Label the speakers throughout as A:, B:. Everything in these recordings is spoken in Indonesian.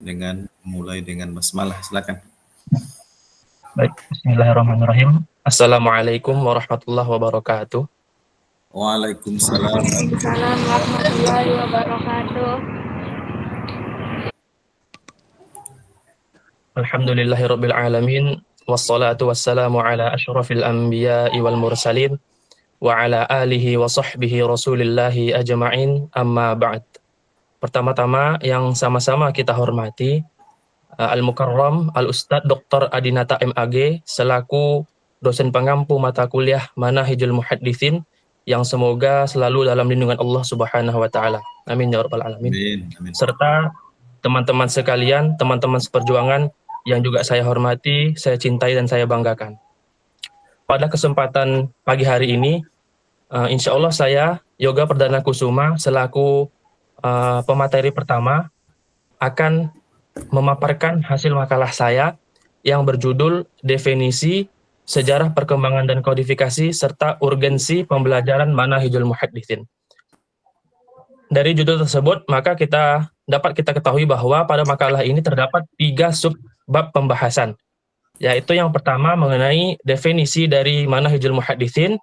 A: dengan mulai dengan basmalah. Silakan.
B: Baik, bismillahirrahmanirrahim. Assalamualaikum warahmatullahi wabarakatuh.
A: Waalaikumsalam.
C: Waalaikumsalam warahmatullahi wabarakatuh.
B: Alhamdulillahirabbil alamin wassalatu wassalamu ala asyrafil anbiya'i wal mursalin wa ala alihi wa sahbihi rasulillahi ajma'in, amma ba'd. Pertama-tama yang sama-sama kita hormati Al-Mukarram Al-Ustadz Dr. Adinata MAG selaku dosen pengampu mata kuliah Manahijul Muhadditsin yang semoga selalu dalam lindungan Allah Subhanahu wa taala. Amin ya rabbal alamin.
A: Amin. Amin.
B: Serta teman-teman sekalian, teman-teman seperjuangan yang juga saya hormati, saya cintai dan saya banggakan. Pada kesempatan pagi hari ini, insya Allah saya Yoga Perdana Kusuma selaku pemateri pertama akan memaparkan hasil makalah saya yang berjudul Definisi, Sejarah Perkembangan dan Kodifikasi serta Urgensi Pembelajaran Manahijul Muhadditsin. Dari judul tersebut, maka dapat kita ketahui bahwa pada makalah ini terdapat 3 subbab pembahasan, yaitu yang pertama mengenai definisi dari Manahijul Muhadditsin,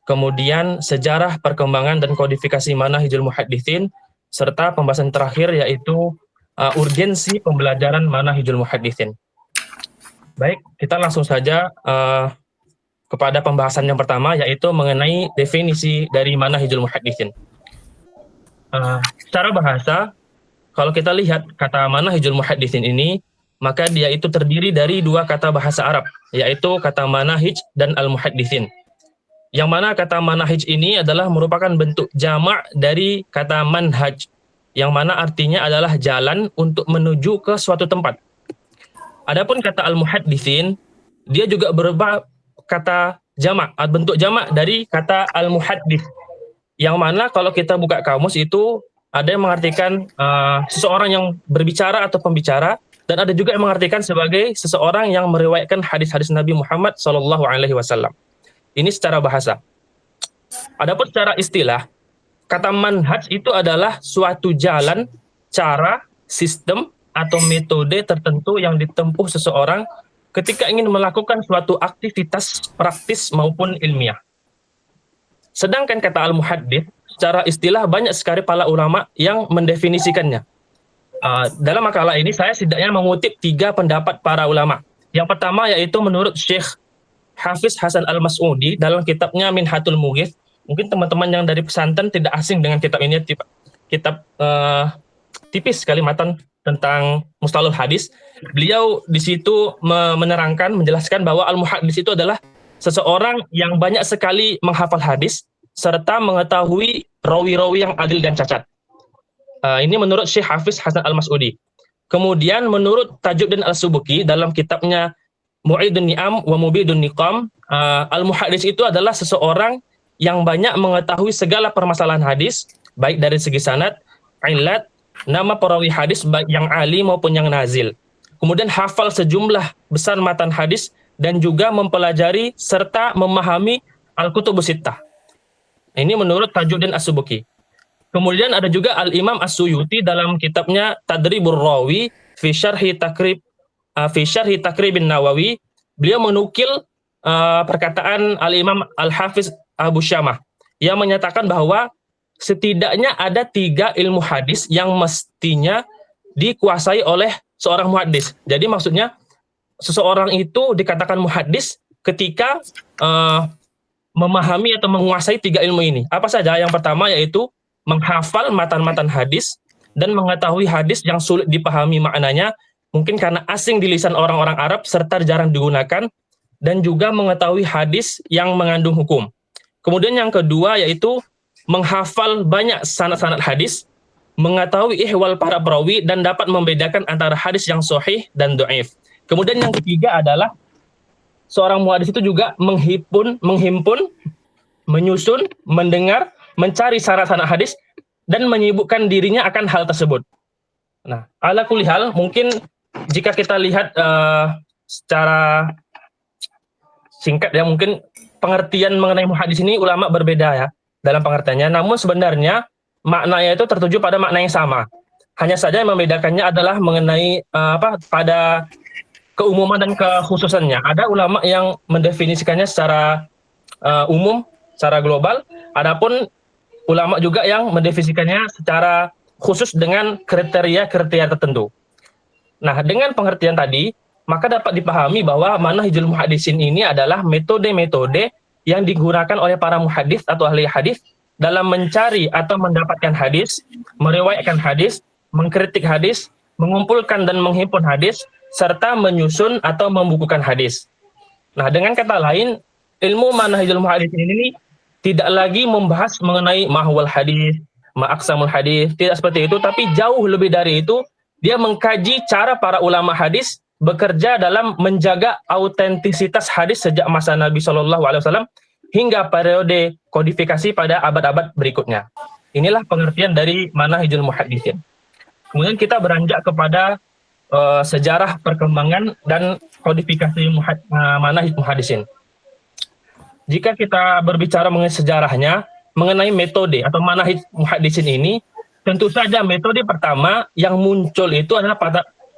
B: kemudian sejarah perkembangan dan kodifikasi Manahijul Muhadditsin, serta pembahasan terakhir yaitu urgensi pembelajaran Manahijul Muhadditsin. Baik, kita langsung saja kepada pembahasan yang pertama, yaitu mengenai definisi dari Manahijul Muhadditsin. Secara bahasa, kalau kita lihat kata Manahijul Muhadditsin ini, maka dia itu terdiri dari 2 kata bahasa Arab, yaitu kata manahij dan al-muhadditsin. Yang mana kata manahij ini adalah merupakan bentuk jamak dari kata manhaj, yang mana artinya adalah jalan untuk menuju ke suatu tempat. Adapun kata al-muhadditsin, dia juga berupa kata jamak, bentuk jamak dari kata al-muhaddits, yang mana kalau kita buka kamus itu ada yang mengartikan seseorang yang berbicara atau pembicara, dan ada juga yang mengartikan sebagai seseorang yang meriwayatkan hadis-hadis Nabi Muhammad SAW. Ini secara bahasa. Adapun secara istilah, kata manhaj itu adalah suatu jalan, cara, sistem, atau metode tertentu yang ditempuh seseorang ketika ingin melakukan suatu aktivitas praktis maupun ilmiah. Sedangkan kata al-muhaddits, secara istilah banyak sekali para ulama yang mendefinisikannya. Dalam makalah ini saya setidaknya mengutip 3 pendapat para ulama. Yang pertama yaitu menurut Syekh Hafiz Hasan Al-Mas'udi dalam kitabnya Minhatul Mughith. Mungkin teman-teman yang dari pesantren tidak asing dengan kitab ini, kitab tipis sekali matan tentang mustalahul hadis. Beliau di situ menerangkan, menjelaskan bahwa al-muhaddits itu adalah seseorang yang banyak sekali menghafal hadis serta mengetahui rawi-rawi yang adil dan cacat. Ini menurut Syekh Hafiz Hasan Al-Mas'udi. Kemudian menurut Tajuddin Al-Subuki dalam kitabnya Mu'idun Ni'am wa Mubidun Niqam, al-muhaddits itu adalah seseorang yang banyak mengetahui segala permasalahan hadis, baik dari segi sanad, ilat, nama perawi hadis baik yang ali maupun yang nazil. Kemudian hafal sejumlah besar matan hadis dan juga mempelajari serta memahami Al-Kutubus Sittah. Ini menurut Tajuddin As-Subuki. Kemudian ada juga Al-Imam As-Suyuti dalam kitabnya Tadribur Rawi fi Syarhi Takribin Nawawi. Beliau menukil perkataan Al-Imam Al-Hafiz Abu Syamah yang menyatakan bahwa setidaknya ada 3 ilmu hadis yang mestinya dikuasai oleh seorang muhaddis. Jadi maksudnya seseorang itu dikatakan muhaddis ketika memahami atau menguasai 3 ilmu ini. Apa saja? Yang pertama yaitu menghafal matan-matan hadis dan mengetahui hadis yang sulit dipahami maknanya, mungkin karena asing di lisan orang-orang Arab serta jarang digunakan, dan juga mengetahui hadis yang mengandung hukum. Kemudian yang kedua yaitu menghafal banyak sanad-sanad hadis, mengetahui ihwal para perawi dan dapat membedakan antara hadis yang sahih dan dhaif. Kemudian yang ketiga adalah seorang muhaddits itu juga menghimpun, menyusun, mendengar, mencari sanad-sanad hadis dan menyibukkan dirinya akan hal tersebut. Nah, ala kulli hal, mungkin jika kita lihat secara singkat ya, mungkin pengertian mengenai muhaddits ini ulama berbeda ya dalam pengertiannya, namun sebenarnya maknanya itu tertuju pada makna yang sama. Hanya saja yang membedakannya adalah mengenai pada keumuman dan kekhususannya. Ada ulama yang mendefinisikannya secara umum, secara global. Adapun ulama juga yang mendefinisikannya secara khusus dengan kriteria-kriteria tertentu. Nah, dengan pengertian tadi, maka dapat dipahami bahwa manhajul muhaddisin ini adalah metode-metode yang digunakan oleh para muhaddits atau ahli hadis dalam mencari atau mendapatkan hadis, meriwayatkan hadis, mengkritik hadis, mengumpulkan dan menghimpun hadis, serta menyusun atau membukukan hadis. Nah, dengan kata lain, ilmu manhajul muhaddisin ini tidak lagi membahas mengenai mahwal hadis, ma'aksamul hadis, tidak seperti itu, tapi jauh lebih dari itu, dia mengkaji cara para ulama hadis bekerja dalam menjaga autentisitas hadis sejak masa Nabi SAW hingga periode kodifikasi pada abad-abad berikutnya. Inilah pengertian dari manhajul muhaddisin. Kemudian kita beranjak kepada sejarah perkembangan dan kodifikasi manhaj muhaddisin. Jika kita berbicara mengenai sejarahnya, mengenai metode atau manhaj muhaddisin ini, tentu saja metode pertama yang muncul itu adalah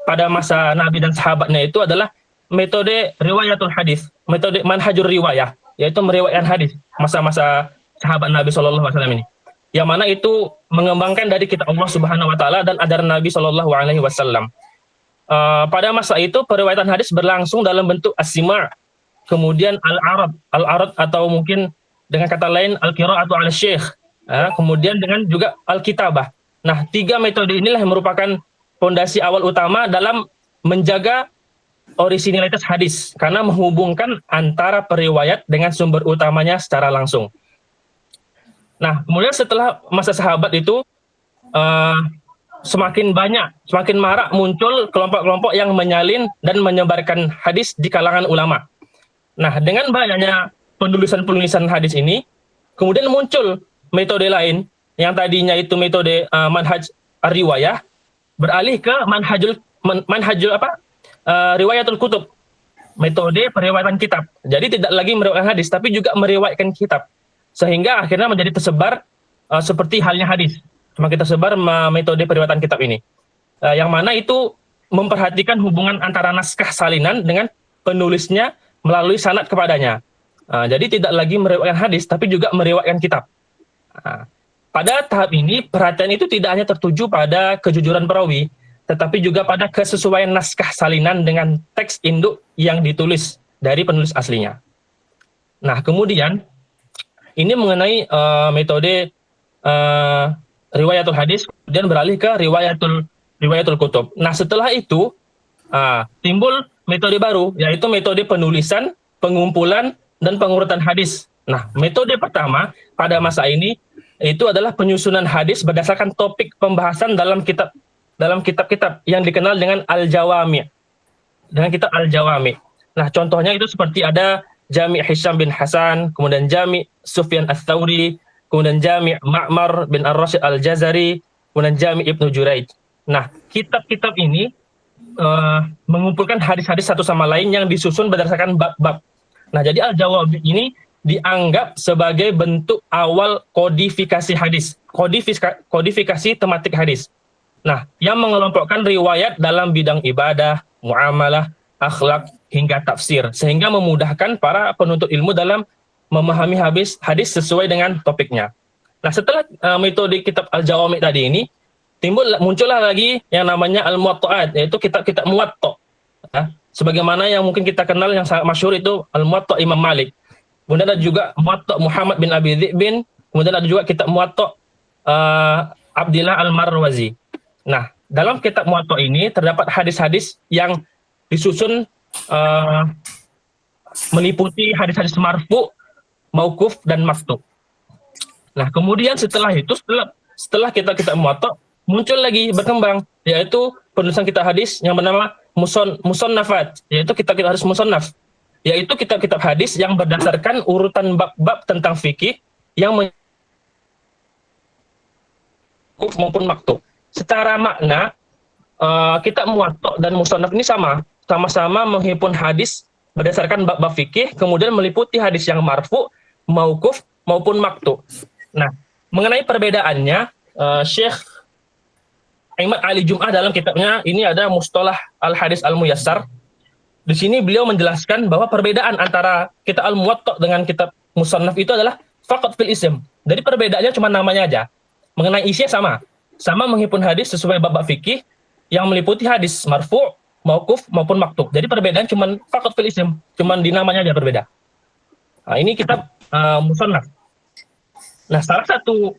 B: pada masa Nabi dan sahabatnya itu adalah metode riwayatul hadis, metode manhajur riwayah, yaitu meriwayatkan hadis masa-masa sahabat Nabi SAW ini. Yang mana itu mengembangkan dari kitab Allah Subhanahu wa taala dan ajaran Nabi SAW. Pada masa itu periwayatan hadis berlangsung dalam bentuk as-sima', kemudian al-arad atau mungkin dengan kata lain al-qira'atu al-syekh, kemudian dengan juga al-kitabah. Nah, 3 metode inilah yang merupakan fondasi awal utama dalam menjaga orisinalitas hadis karena menghubungkan antara periwayat dengan sumber utamanya secara langsung. Nah, kemudian setelah masa sahabat itu semakin marak muncul kelompok-kelompok yang menyalin dan menyebarkan hadis di kalangan ulama. Nah, dengan banyaknya penulisan hadis ini, kemudian muncul metode lain yang tadinya itu metode manhaj riwayah beralih ke riwayatul kutub, metode periwayatan kitab. Jadi tidak lagi meriwayatkan hadis tapi juga meriwayatkan kitab. Sehingga akhirnya menjadi tersebar seperti halnya hadis. Semakin tersebar metode periwayatan kitab ini. Yang mana itu memperhatikan hubungan antara naskah salinan dengan penulisnya melalui sanad kepadanya. Jadi tidak lagi meriwayatkan hadis tapi juga meriwayatkan kitab. Pada tahap ini, perhatian itu tidak hanya tertuju pada kejujuran perawi, tetapi juga pada kesesuaian naskah salinan dengan teks induk yang ditulis dari penulis aslinya. Nah, kemudian, ini mengenai metode riwayatul hadis, kemudian beralih ke riwayatul kutub. Nah, setelah itu, timbul metode baru, yaitu metode penulisan, pengumpulan, dan pengurutan hadis. Nah, metode pertama pada masa ini itu adalah penyusunan hadis berdasarkan topik pembahasan dalam kitab-kitab yang dikenal dengan al-jawami'. Dengan kitab al-jawami'. Nah, contohnya itu seperti ada Jami' Hisham bin Hasan, kemudian Jami' Sufyan Ats-Tsauri, kemudian Jami' Ma'mar bin Ar-Rasyid Al-Jazari, kemudian Jami' Ibnu Juraij. Nah, kitab-kitab ini mengumpulkan hadis-hadis satu sama lain yang disusun berdasarkan bab-bab. Nah, jadi al-jawami' ini dianggap sebagai bentuk awal kodifikasi hadis, kodifikasi tematik hadis. Nah, yang mengelompokkan riwayat dalam bidang ibadah, muamalah, akhlak, hingga tafsir, sehingga memudahkan para penuntut ilmu dalam memahami hadis sesuai dengan topiknya. Nah, setelah metode kitab al-jawami' tadi ini, muncullah lagi yang namanya al-muwatta'at, yaitu kitab-kitab muwatta'. Sebagaimana yang mungkin kita kenal yang sangat masyhur itu al-muwatta' Imam Malik. Kemudian ada juga Muwatta' Muhammad bin Abi Dhi'bin, kemudian ada juga kitab Muwatta' Abdillah Al-Marwazi. Nah, dalam kitab Muwatta' ini terdapat hadis-hadis yang disusun meliputi hadis-hadis marfu, mauquf, dan maktub. Nah, kemudian setelah itu, setelah kitab Muwatta', muncul lagi berkembang, yaitu penulisan kitab hadis yang bernama musannafat, yaitu kitab-kitab hadis musannaf, yaitu kitab-kitab hadis yang berdasarkan urutan bab-bab tentang fikih yang maupun maktub. Secara makna, kitab Muwatta' dan Musannaf ini sama-sama menghimpun hadis berdasarkan bab-bab fikih, kemudian meliputi hadis yang marfu, mauquf maupun maktub. Nah, mengenai perbedaannya, Syekh Ahmad Ali Jum'ah dalam kitabnya ini ada Mustalah Al-Hadis Al-Muyassar. Di sini beliau menjelaskan bahwa perbedaan antara kitab Al-Muwatta dengan kitab Musannaf itu adalah faqat fil ism. Jadi perbedaannya cuma namanya aja. Mengenai isinya sama. Sama menghimpun hadis sesuai bab fikih yang meliputi hadis marfu', mauquf maupun maktub. Jadi perbedaan cuma faqat fil ism, cuma di namanya aja berbeda. Nah, ini kitab Musannaf. Nah, salah satu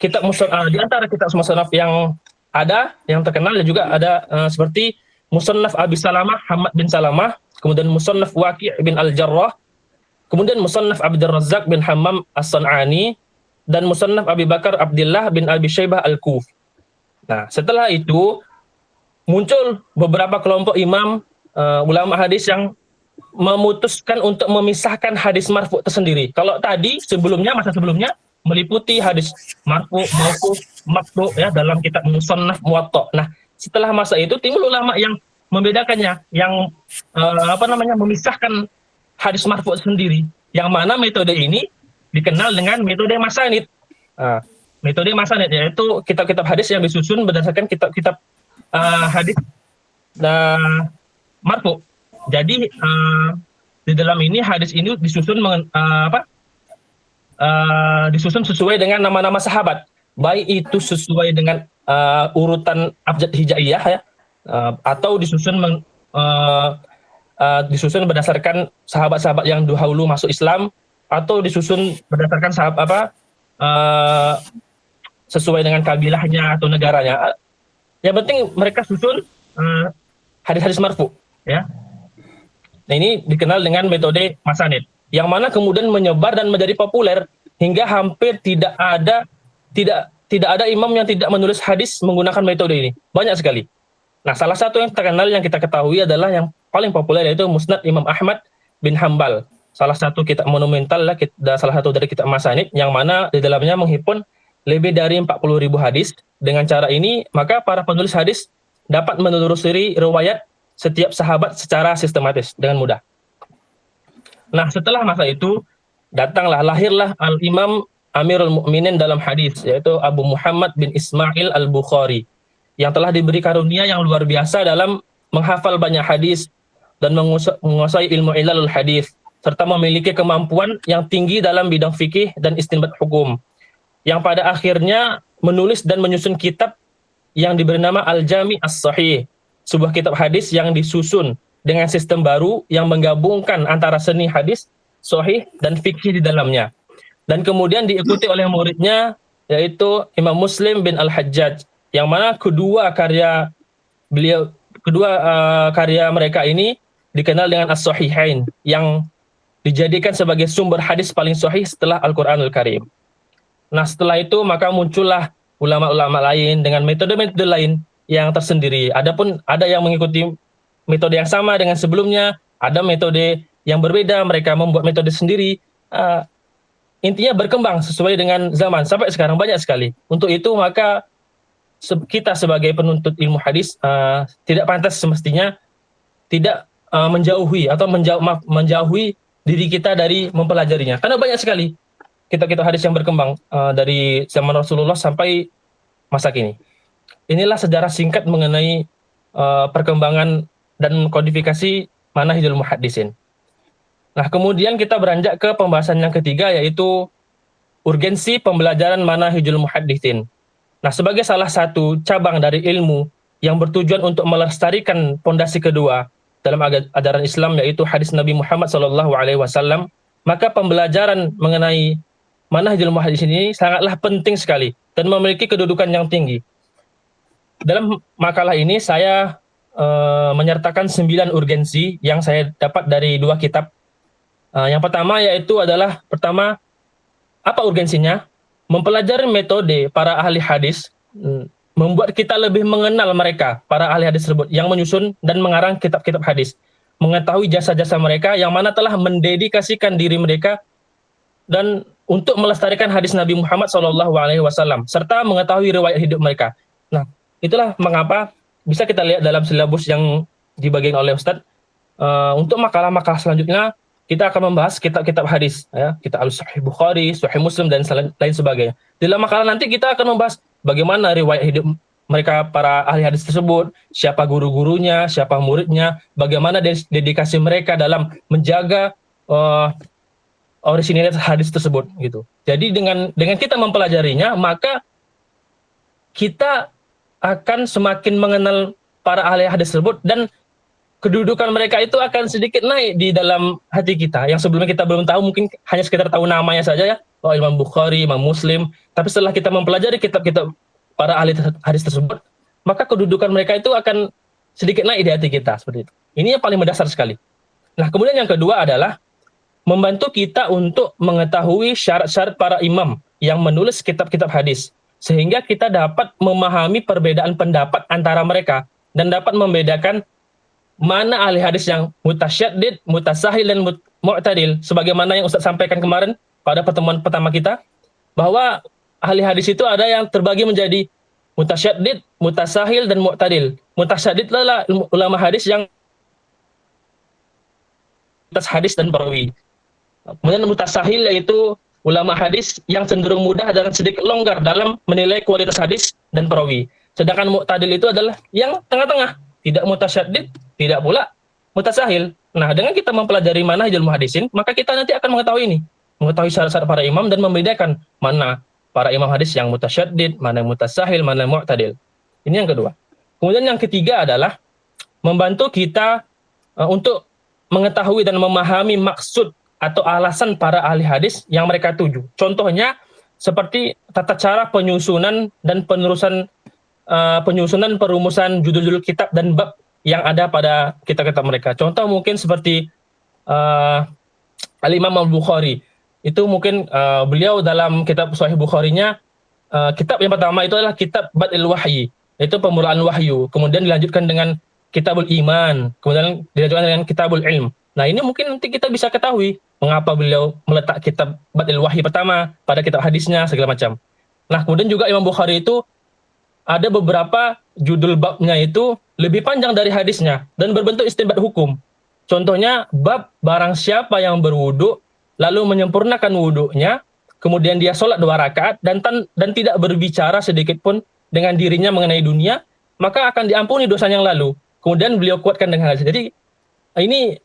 B: kitab Musannaf di antara kitab Musannaf yang ada, yang terkenal dan juga ada seperti Musannaf Abi Salamah Hamad bin Salamah, kemudian Musannaf Waqi' bin Al-Jarrah, kemudian Musannaf Abdul Razzaq bin Hammam As-San'ani, dan Musannaf Abi Bakar Abdullah bin Abi Syaibah Al-Kuf. Nah, setelah itu muncul beberapa kelompok imam ulama hadis yang memutuskan untuk memisahkan hadis marfu tersendiri. Kalau tadi masa sebelumnya meliputi hadis marfu, mauquf, maqtu ya dalam kitab Musannaf Muwatta. Nah, setelah masa itu timbul ulama yang membedakannya, yang memisahkan hadis marfu sendiri. Yang mana metode ini dikenal dengan metode masanid. Metode masanid yaitu kitab-kitab hadis yang disusun berdasarkan kitab-kitab hadis marfu. Jadi di dalam ini hadis ini disusun disusun sesuai dengan nama-nama sahabat, baik itu sesuai dengan urutan abjad hijaiyah ya, atau disusun berdasarkan sahabat-sahabat yang dahulu masuk Islam, atau disusun berdasarkan sesuai dengan kabilahnya atau negaranya. Yang penting mereka susun hadis-hadis marfu ya. Nah, ini dikenal dengan metode masanid, yang mana kemudian menyebar dan menjadi populer hingga hampir tidak ada imam yang tidak menulis hadis menggunakan metode ini. Banyak sekali. Nah, salah satu yang terkenal yang kita ketahui adalah yang paling populer yaitu Musnad Imam Ahmad bin Hambal. Salah satu kitab monumental lah, salah satu dari kitab masanid yang mana di dalamnya menghimpun lebih dari 40.000 hadis. Dengan cara ini, maka para penulis hadis dapat menelusuri riwayat setiap sahabat secara sistematis dengan mudah. Nah, setelah masa itu lahirlah Al-Imam Amirul Mukminin dalam hadis, yaitu Abu Muhammad bin Ismail Al-Bukhari, yang telah diberi karunia yang luar biasa dalam menghafal banyak hadis dan menguasai ilmu ilalul hadis, serta memiliki kemampuan yang tinggi dalam bidang fikih dan istinbat hukum, yang pada akhirnya menulis dan menyusun kitab yang diberi nama Al-Jami' As-Sahih, sebuah kitab hadis yang disusun dengan sistem baru yang menggabungkan antara seni hadis, sahih, dan fikih di dalamnya. Dan kemudian diikuti oleh muridnya, yaitu Imam Muslim bin Al-Hajjaj, yang mana kedua karya mereka ini dikenal dengan As-Sahihain, yang dijadikan sebagai sumber hadis paling sahih setelah Al-Quranul Karim. Nah, setelah itu maka muncullah ulama-ulama lain dengan metode-metode lain yang tersendiri. Adapun ada yang mengikuti metode yang sama dengan sebelumnya, ada metode yang berbeda, mereka membuat metode sendiri. Intinya berkembang sesuai dengan zaman sampai sekarang banyak sekali. Untuk itu maka kita sebagai penuntut ilmu hadis tidak pantas semestinya tidak menjauhi diri kita dari mempelajarinya. Karena banyak sekali kitab-kitab hadis yang berkembang dari zaman Rasulullah sampai masa kini. Inilah sejarah singkat mengenai perkembangan dan kodifikasi manhajul muhaddisin. Nah, kemudian kita beranjak ke pembahasan yang ketiga, yaitu urgensi pembelajaran manhajul muhaddisin. Nah, sebagai salah satu cabang dari ilmu yang bertujuan untuk melestarikan pondasi kedua dalam ajaran Islam, yaitu hadis Nabi Muhammad SAW, maka pembelajaran mengenai manhajul muhaddisin ini sangatlah penting sekali dan memiliki kedudukan yang tinggi. Dalam makalah ini saya menyertakan 9 urgensi yang saya dapat dari 2 kitab. Yang pertama apa urgensinya? Mempelajari metode para ahli hadis membuat kita lebih mengenal mereka, para ahli hadis tersebut yang menyusun dan mengarang kitab-kitab hadis, mengetahui jasa-jasa mereka yang mana telah mendedikasikan diri mereka dan untuk melestarikan hadis Nabi Muhammad SAW, serta mengetahui riwayat hidup mereka. Nah, itulah mengapa bisa kita lihat dalam silabus yang dibagikan oleh Ustadz. Untuk makalah-makalah selanjutnya kita akan membahas kitab-kitab hadis, ya, kitab Al-Sahih Bukhari, Sahih Muslim, dan lain sebagainya. Dalam makalah nanti kita akan membahas bagaimana riwayat hidup mereka para ahli hadis tersebut, siapa guru-gurunya, siapa muridnya, bagaimana dedikasi mereka dalam menjaga orisinilitas hadis tersebut gitu. Jadi dengan kita mempelajarinya, maka kita akan semakin mengenal para ahli hadis tersebut dan kedudukan mereka itu akan sedikit naik di dalam hati kita. Yang sebelumnya kita belum tahu, mungkin hanya sekitar tahu namanya saja ya, oh Imam Bukhari, Imam Muslim. Tapi setelah kita mempelajari kitab-kitab para ahli hadis tersebut, maka kedudukan mereka itu akan sedikit naik di hati kita seperti itu. Ini yang paling mendasar sekali. Nah, kemudian yang kedua adalah membantu kita untuk mengetahui syarat-syarat para imam yang menulis kitab-kitab hadis, sehingga kita dapat memahami perbedaan pendapat antara mereka dan dapat membedakan mana ahli hadis yang mutasyaddid, mutasahil, dan mu'tadil. Sebagaimana yang Ustaz sampaikan kemarin pada pertemuan pertama kita, bahwa ahli hadis itu ada yang terbagi menjadi mutasyaddid, mutasahil, dan mu'tadil. Mutasyaddid adalah ulama hadis yang atas hadis dan perawi. Kemudian mutasahil yaitu ulama hadis yang cenderung mudah dan sedikit longgar dalam menilai kualitas hadis dan perawi. Sedangkan mu'tadil itu adalah yang tengah-tengah, tidak mutasyaddid, tidak pula mutasahil. Nah, dengan kita mempelajari manhajul muhaddisin, maka kita nanti akan mengetahui syarat-syarat para imam dan membedakan mana para imam hadis yang mutasyaddid, mana yang mutasahil, mana yang mu'tadil. Ini yang kedua. Kemudian yang ketiga adalah membantu kita untuk mengetahui dan memahami maksud atau alasan para ahli hadis yang mereka tuju. Contohnya seperti tata cara penyusunan dan penyusunan perumusan judul-judul kitab dan bab yang ada pada kitab-kitab mereka. Contoh mungkin seperti Al-Imam Al-Bukhari. Itu mungkin beliau dalam kitab Sahih Bukharinya, kitab yang pertama itu adalah kitab Bad'il Wahyi, itu pemulaan wahyu. Kemudian dilanjutkan dengan Kitabul Iman, kemudian dilanjutkan dengan Kitabul Ilm. Nah, ini mungkin nanti kita bisa ketahui mengapa beliau meletak kitab Bad'il Wahyi pertama pada kitab hadisnya segala macam. Nah, kemudian juga Imam Bukhari itu ada beberapa judul babnya itu lebih panjang dari hadisnya dan berbentuk istinbat hukum. Contohnya bab barang siapa yang berwudu lalu menyempurnakan wudunya, kemudian dia sholat 2 rakaat dan tidak berbicara sedikit pun dengan dirinya mengenai dunia, maka akan diampuni dosa yang lalu. Kemudian beliau kuatkan dengan hadis. Jadi ini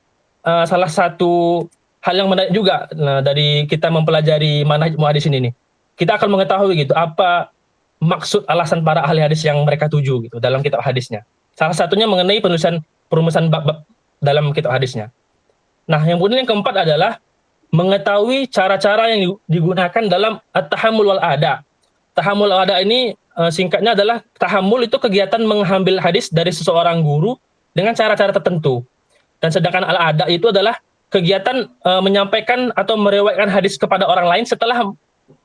B: salah satu hal yang menarik juga dari kita mempelajari manhaj muhaddisin ini. Kita akan mengetahui gitu apa maksud alasan para ahli hadis yang mereka tuju gitu dalam kitab hadisnya. Salah satunya mengenai perumusan bab-bab dalam kitab hadisnya. Nah, yang kemudian yang keempat adalah mengetahui cara-cara yang digunakan dalam at-tahammul wal ada. Tahammul wal ada ini singkatnya adalah tahammul itu kegiatan mengambil hadis dari seseorang guru dengan cara-cara tertentu. Dan sedangkan al-ada itu adalah kegiatan menyampaikan atau meriwayatkan hadis kepada orang lain setelah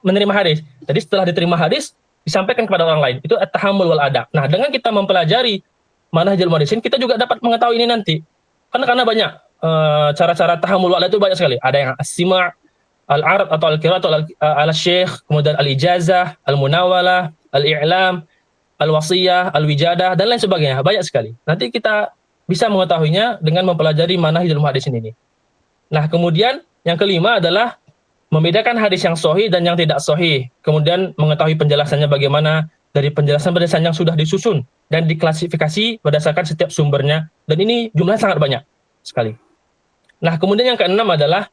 B: menerima hadis. Jadi setelah diterima hadis disampaikan kepada orang lain. Itu at-tahammul wal ada. Nah, dengan kita mempelajari manhajul muhaddisin, kita juga dapat mengetahui ini nanti. Karena banyak cara-cara tahammul wal ada itu banyak sekali. Ada yang as-sima', al-arad atau al-qira'at al-syekh, kemudian al-ijazah, al-munawalah, al-i'lam, al-wasiyah, al-wijadah, dan lain sebagainya. Banyak sekali. Nanti kita bisa mengetahuinya dengan mempelajari manhajul muhaddisin ini. Nah, kemudian yang kelima adalah membedakan hadis yang sahih dan yang tidak sahih. Kemudian mengetahui penjelasannya bagaimana dari penjelasan-penjelasan yang sudah disusun dan diklasifikasi berdasarkan setiap sumbernya. Dan ini jumlahnya sangat banyak sekali. Nah, kemudian yang keenam adalah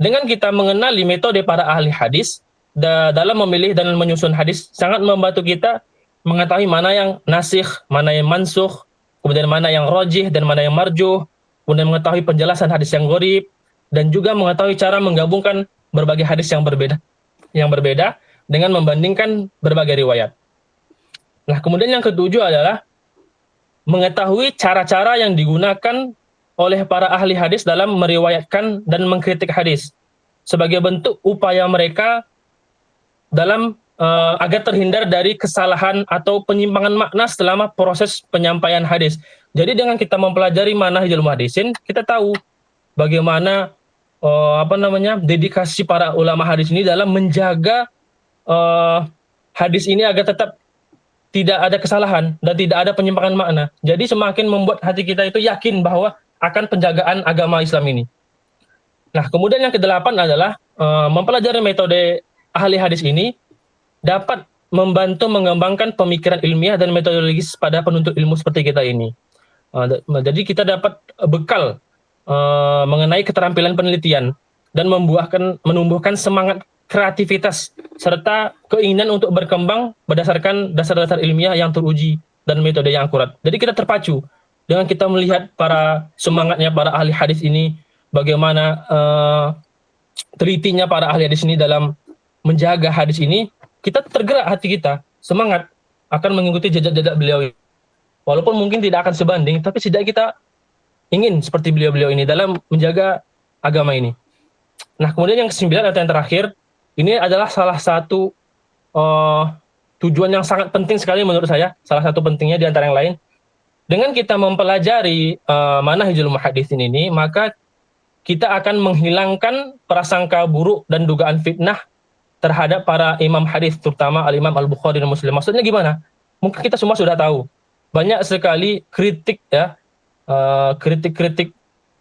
B: dengan kita mengenali metode para ahli hadis dalam memilih dan menyusun hadis, sangat membantu kita mengetahui mana yang nasikh, mana yang mansukh, kemudian mana yang rajih dan mana yang marjuh, kemudian mengetahui penjelasan hadis yang gharib, dan juga mengetahui cara menggabungkan berbagai hadis yang berbeda dengan membandingkan berbagai riwayat. Nah, kemudian yang ketujuh adalah mengetahui cara-cara yang digunakan oleh para ahli hadis dalam meriwayatkan dan mengkritik hadis sebagai bentuk upaya mereka dalam agar terhindar dari kesalahan atau penyimpangan makna selama proses penyampaian hadis. Jadi dengan kita mempelajari manhajul muhaddisin, kita tahu bagaimana dedikasi para ulama hadis ini dalam menjaga hadis ini agar tetap tidak ada kesalahan dan tidak ada penyimpangan makna. Jadi semakin membuat hati kita itu yakin bahwa akan penjagaan agama Islam ini. Nah, kemudian yang kedelapan adalah mempelajari metode ahli hadis ini dapat membantu mengembangkan pemikiran ilmiah dan metodologis pada penuntut ilmu seperti kita ini. Jadi kita dapat bekal mengenai keterampilan penelitian dan menumbuhkan semangat kreativitas serta keinginan untuk berkembang berdasarkan dasar-dasar ilmiah yang teruji dan metode yang akurat. Jadi kita terpacu dengan kita melihat semangatnya para ahli hadis ini, bagaimana telitinya para ahli hadis ini dalam menjaga hadis ini, kita tergerak hati kita, semangat akan mengikuti jejak-jejak beliau. Walaupun mungkin tidak akan sebanding, tapi setidaknya kita ingin seperti beliau-beliau ini dalam menjaga agama ini. Nah, kemudian yang kesembilan atau yang terakhir, ini adalah salah satu tujuan yang sangat penting sekali menurut saya, salah satu pentingnya di antara yang lain. Dengan kita mempelajari manhajul muhaditsin ini, maka kita akan menghilangkan prasangka buruk dan dugaan fitnah terhadap para imam hadis, terutama al-Imam Al-Bukhari dan Muslim. Maksudnya gimana? Mungkin kita semua sudah tahu. Banyak sekali kritik ya, kritik-kritik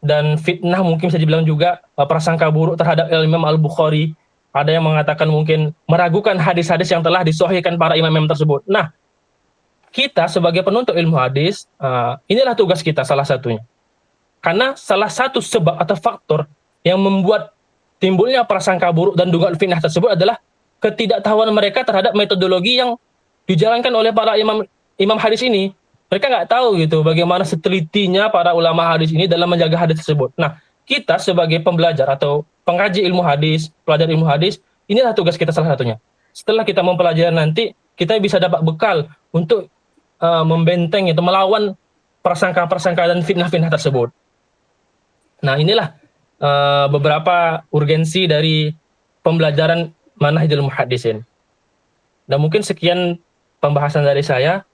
B: dan fitnah, mungkin bisa dibilang juga prasangka buruk terhadap Imam Al-Bukhari. Ada yang mengatakan mungkin meragukan hadis-hadis yang telah disahihkan para imam-imam tersebut. Nah, kita sebagai penuntut ilmu hadis, inilah tugas kita salah satunya. Karena salah satu sebab atau faktor yang membuat timbulnya prasangka buruk dan dugaan fitnah tersebut adalah ketidaktahuan mereka terhadap metodologi yang dijalankan oleh para imam hadis ini. Mereka nggak tahu gitu bagaimana setelitinya para ulama hadis ini dalam menjaga hadis tersebut. Nah, kita sebagai pembelajar atau pengkaji ilmu hadis, pelajar ilmu hadis, inilah tugas kita salah satunya. Setelah kita mempelajari nanti, kita bisa dapat bekal untuk membenteng itu, melawan prasangka-prasangka dan fitnah-fitnah tersebut. Nah, inilah beberapa urgensi dari pembelajaran manhajul muhaddisin. Dan mungkin sekian pembahasan dari saya.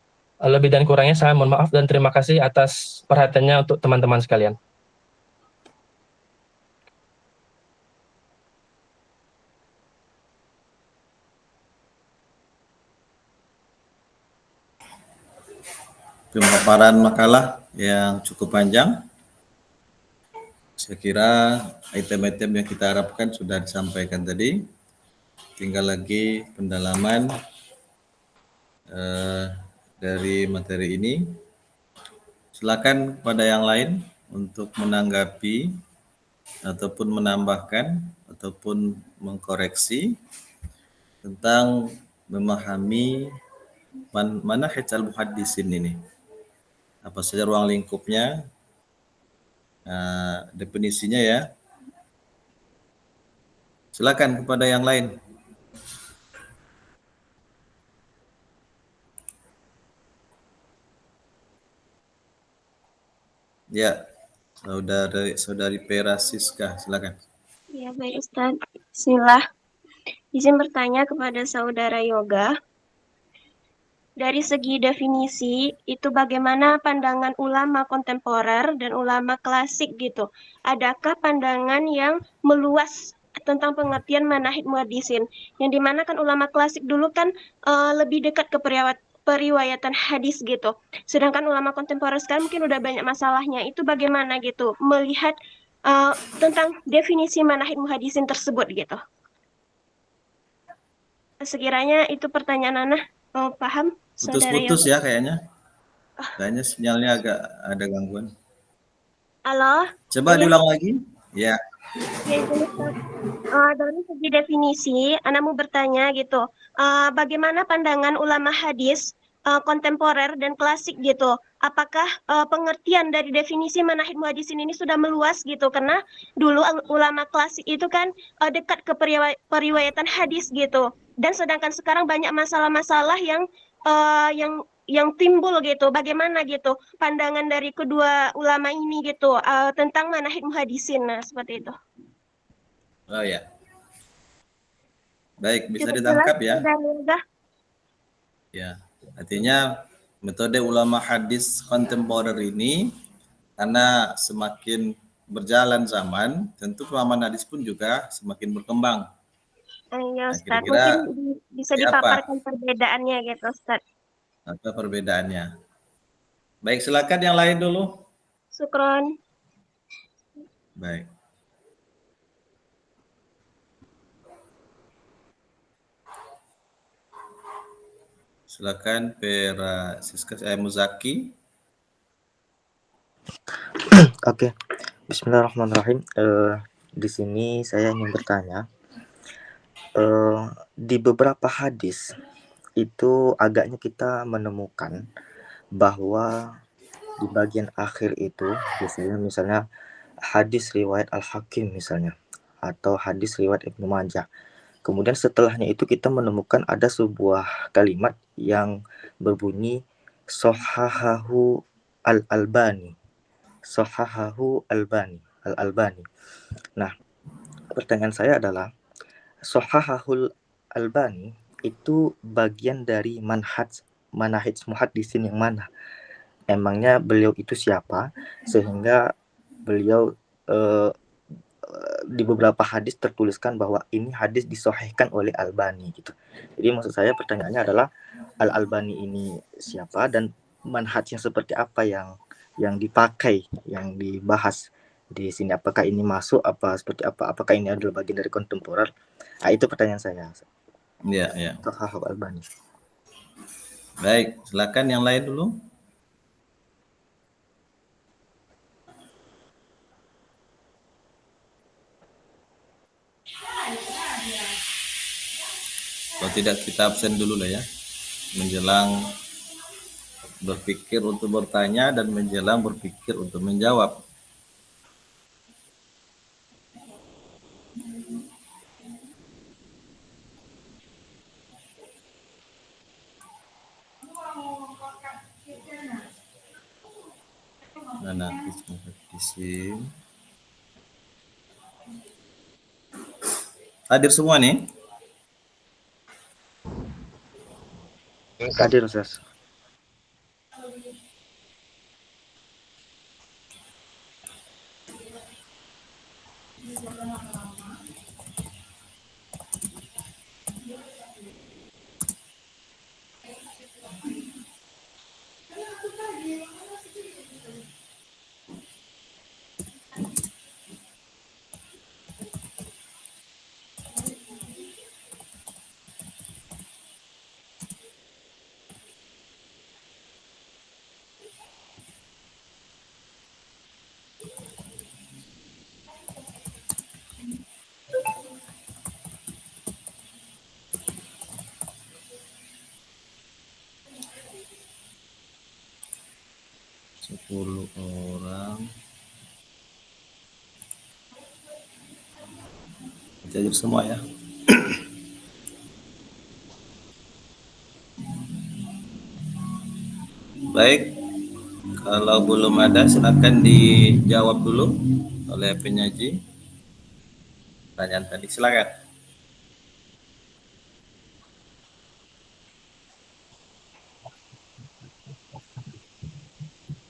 B: Lebih dan kurangnya saya mohon maaf dan terima kasih atas perhatiannya untuk teman-teman sekalian.
A: Pemaparan makalah yang cukup panjang. Saya kira item-item yang kita harapkan sudah disampaikan tadi. Tinggal lagi pendalaman dari materi ini. Silakan kepada yang lain untuk menanggapi ataupun menambahkan ataupun mengkoreksi tentang memahami manhaj al-muhaddisin ini. Apa saja ruang lingkupnya, definisinya ya. Silakan kepada yang lain. Ya, saudari Pera Siska, silakan.
C: Ya, baik Ustaz. Bismillah. Izin bertanya kepada saudara Yoga. Dari segi definisi, itu bagaimana pandangan ulama kontemporer dan ulama klasik gitu? Adakah pandangan yang meluas tentang pengertian manhaj muhaddisin? Yang dimana kan ulama klasik dulu kan lebih dekat ke periwayatan hadis gitu. Sedangkan ulama kontemporer sekarang mungkin udah banyak masalahnya. Itu bagaimana gitu melihat tentang definisi manhaj muhaddisin tersebut gitu? Sekiranya itu pertanyaan Ana, paham?
A: Putus-putus ya kayaknya. Kayaknya sinyalnya agak ada gangguan.
C: Halo?
A: Coba diulang lagi. Ya.
C: Ya, itu Ustaz. Dari segi definisi, Ana mau bertanya gitu, bagaimana pandangan ulama hadis kontemporer dan klasik gitu? Apakah pengertian dari definisi manhaj muhaddisin ini sudah meluas gitu? Karena dulu ulama klasik itu kan dekat ke periwayatan hadis gitu. Dan sedangkan sekarang banyak masalah-masalah yang timbul gitu. Bagaimana gitu pandangan dari kedua ulama ini gitu tentang manhaj muhaddisin, nah seperti itu.
A: Oh ya. Baik, bisa
C: Cukup
A: ditangkap
C: jelas,
A: ya.
C: Saudara.
A: Ya, artinya metode ulama hadis kontemporer ini karena semakin berjalan zaman, tentu pemahaman hadis pun juga semakin berkembang.
C: Iya,
A: Nah,
C: Ustaz.
A: kira-kira
C: Mungkin bisa
A: siapa?
C: dipaparkan perbedaannya gitu, Ustaz.
A: Apa perbedaannya? Baik, silakan yang lain dulu.
C: Syukron.
A: Baik. Silakan Pera Siska Muzaki.
D: Oke, Bismillahirrahmanirrahim. Di sini saya ingin bertanya, di beberapa hadis itu agaknya kita menemukan bahwa di bagian akhir itu biasanya misalnya hadis riwayat Al-Hakim misalnya, atau hadis riwayat Ibnu Majah. Kemudian setelahnya itu kita menemukan ada sebuah kalimat yang berbunyi Sohahahu Al-Albani. Sohahahu Al-Albani. Nah, pertanyaan saya adalah Sohahahul Albani itu bagian dari manhaj muhaddisin yang mana? Emangnya beliau itu siapa sehingga beliau di beberapa hadis tertuliskan bahwa ini hadis disohihkan oleh Albani gitu. Jadi maksud saya pertanyaannya adalah Al-Albani ini siapa dan manhajnya seperti apa yang dipakai, yang dibahas di sini, apakah ini masuk apa seperti apa, apakah ini adalah bagian dari kontemporer? Nah, itu pertanyaan saya.
A: Ya.
D: Sohahul Albani.
A: Baik, silakan yang lain dulu. Kalau tidak kita absen dulu lah ya, menjelang berpikir untuk bertanya dan menjelang berpikir untuk menjawab. Mana Muhaddisin? Hadir semua nih?
D: Hadir, Ustaz.
A: Sepuluh orang. Hadir semua ya. Baik, kalau belum ada silakan dijawab dulu oleh penyaji pertanyaan tadi. Silakan.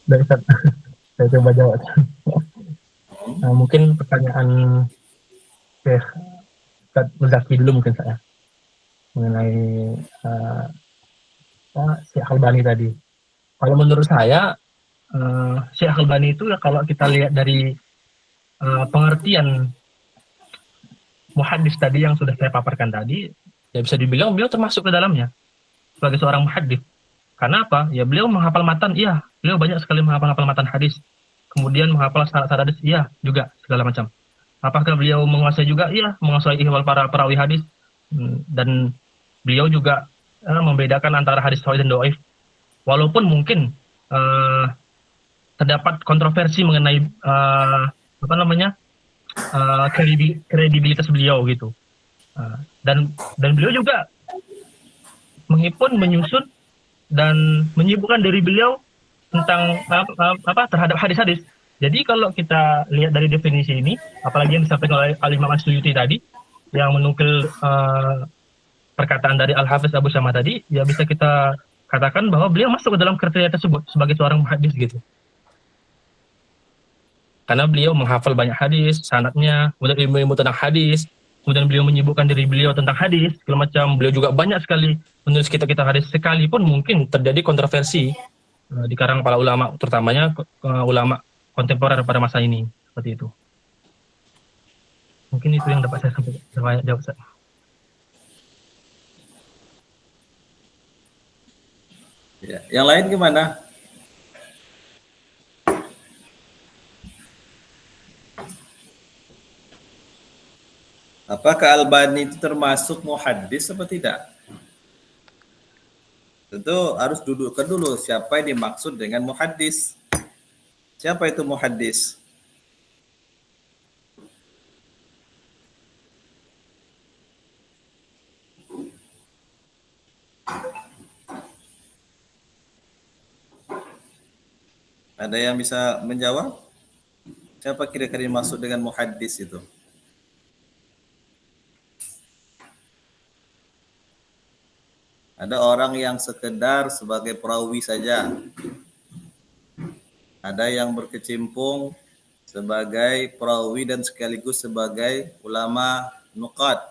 B: Dari Ustaz, saya coba jawab. Nah, mungkin pertanyaan Syekh Ustaz Muzaki dulu mungkin saya mengenai Syekh Albani tadi. Kalau menurut saya Syekh Albani itu ya kalau kita lihat dari pengertian muhaddis tadi yang sudah saya paparkan tadi, ya bisa dibilang beliau termasuk ke dalamnya sebagai seorang muhaddis. Karena apa? Ya beliau menghafal matan, iya. Beliau banyak sekali menghafal matan hadis. Kemudian menghafal syarat-syarat hadis, iya juga segala macam. Apakah beliau menguasai juga? Iya, menguasai ihwal para perawi hadis. Dan beliau juga membedakan antara hadis sahih dan dhaif. Walaupun mungkin terdapat kontroversi mengenai kredibilitas beliau gitu. Dan beliau juga menyusun dan menyibukkan diri beliau tentang terhadap hadis-hadis. Jadi kalau kita lihat dari definisi ini, apalagi yang disampaikan oleh Al-Imam As-Suyuti tadi, yang menukil perkataan dari Al-Hafiz Abu Syamah tadi, ya bisa kita katakan bahwa beliau masuk ke dalam kriteria tersebut sebagai seorang muhaddis gitu. Karena beliau menghafal banyak hadis, sanadnya, kemudian ilmu tentang hadis, kemudian beliau menyibukkan diri beliau tentang hadis, segala macam. Beliau juga banyak sekali menulis kitab-kitab hadis, sekalipun mungkin terjadi kontroversi di kalangan para ulama, terutamanya ulama kontemporer pada masa ini, seperti itu. Mungkin itu yang dapat saya sampaikan. Jawab saya.
A: Ya. Yang lain gimana? Apakah Albani itu termasuk muhaddis atau tidak? Tentu harus dudukkan dulu siapa yang dimaksud dengan muhaddis. Siapa itu muhaddis? Ada yang bisa menjawab? Siapa kira-kira dimaksud dengan muhaddis itu? Ada orang yang sekedar sebagai perawi saja. Ada yang berkecimpung sebagai perawi dan sekaligus sebagai ulama nuqad.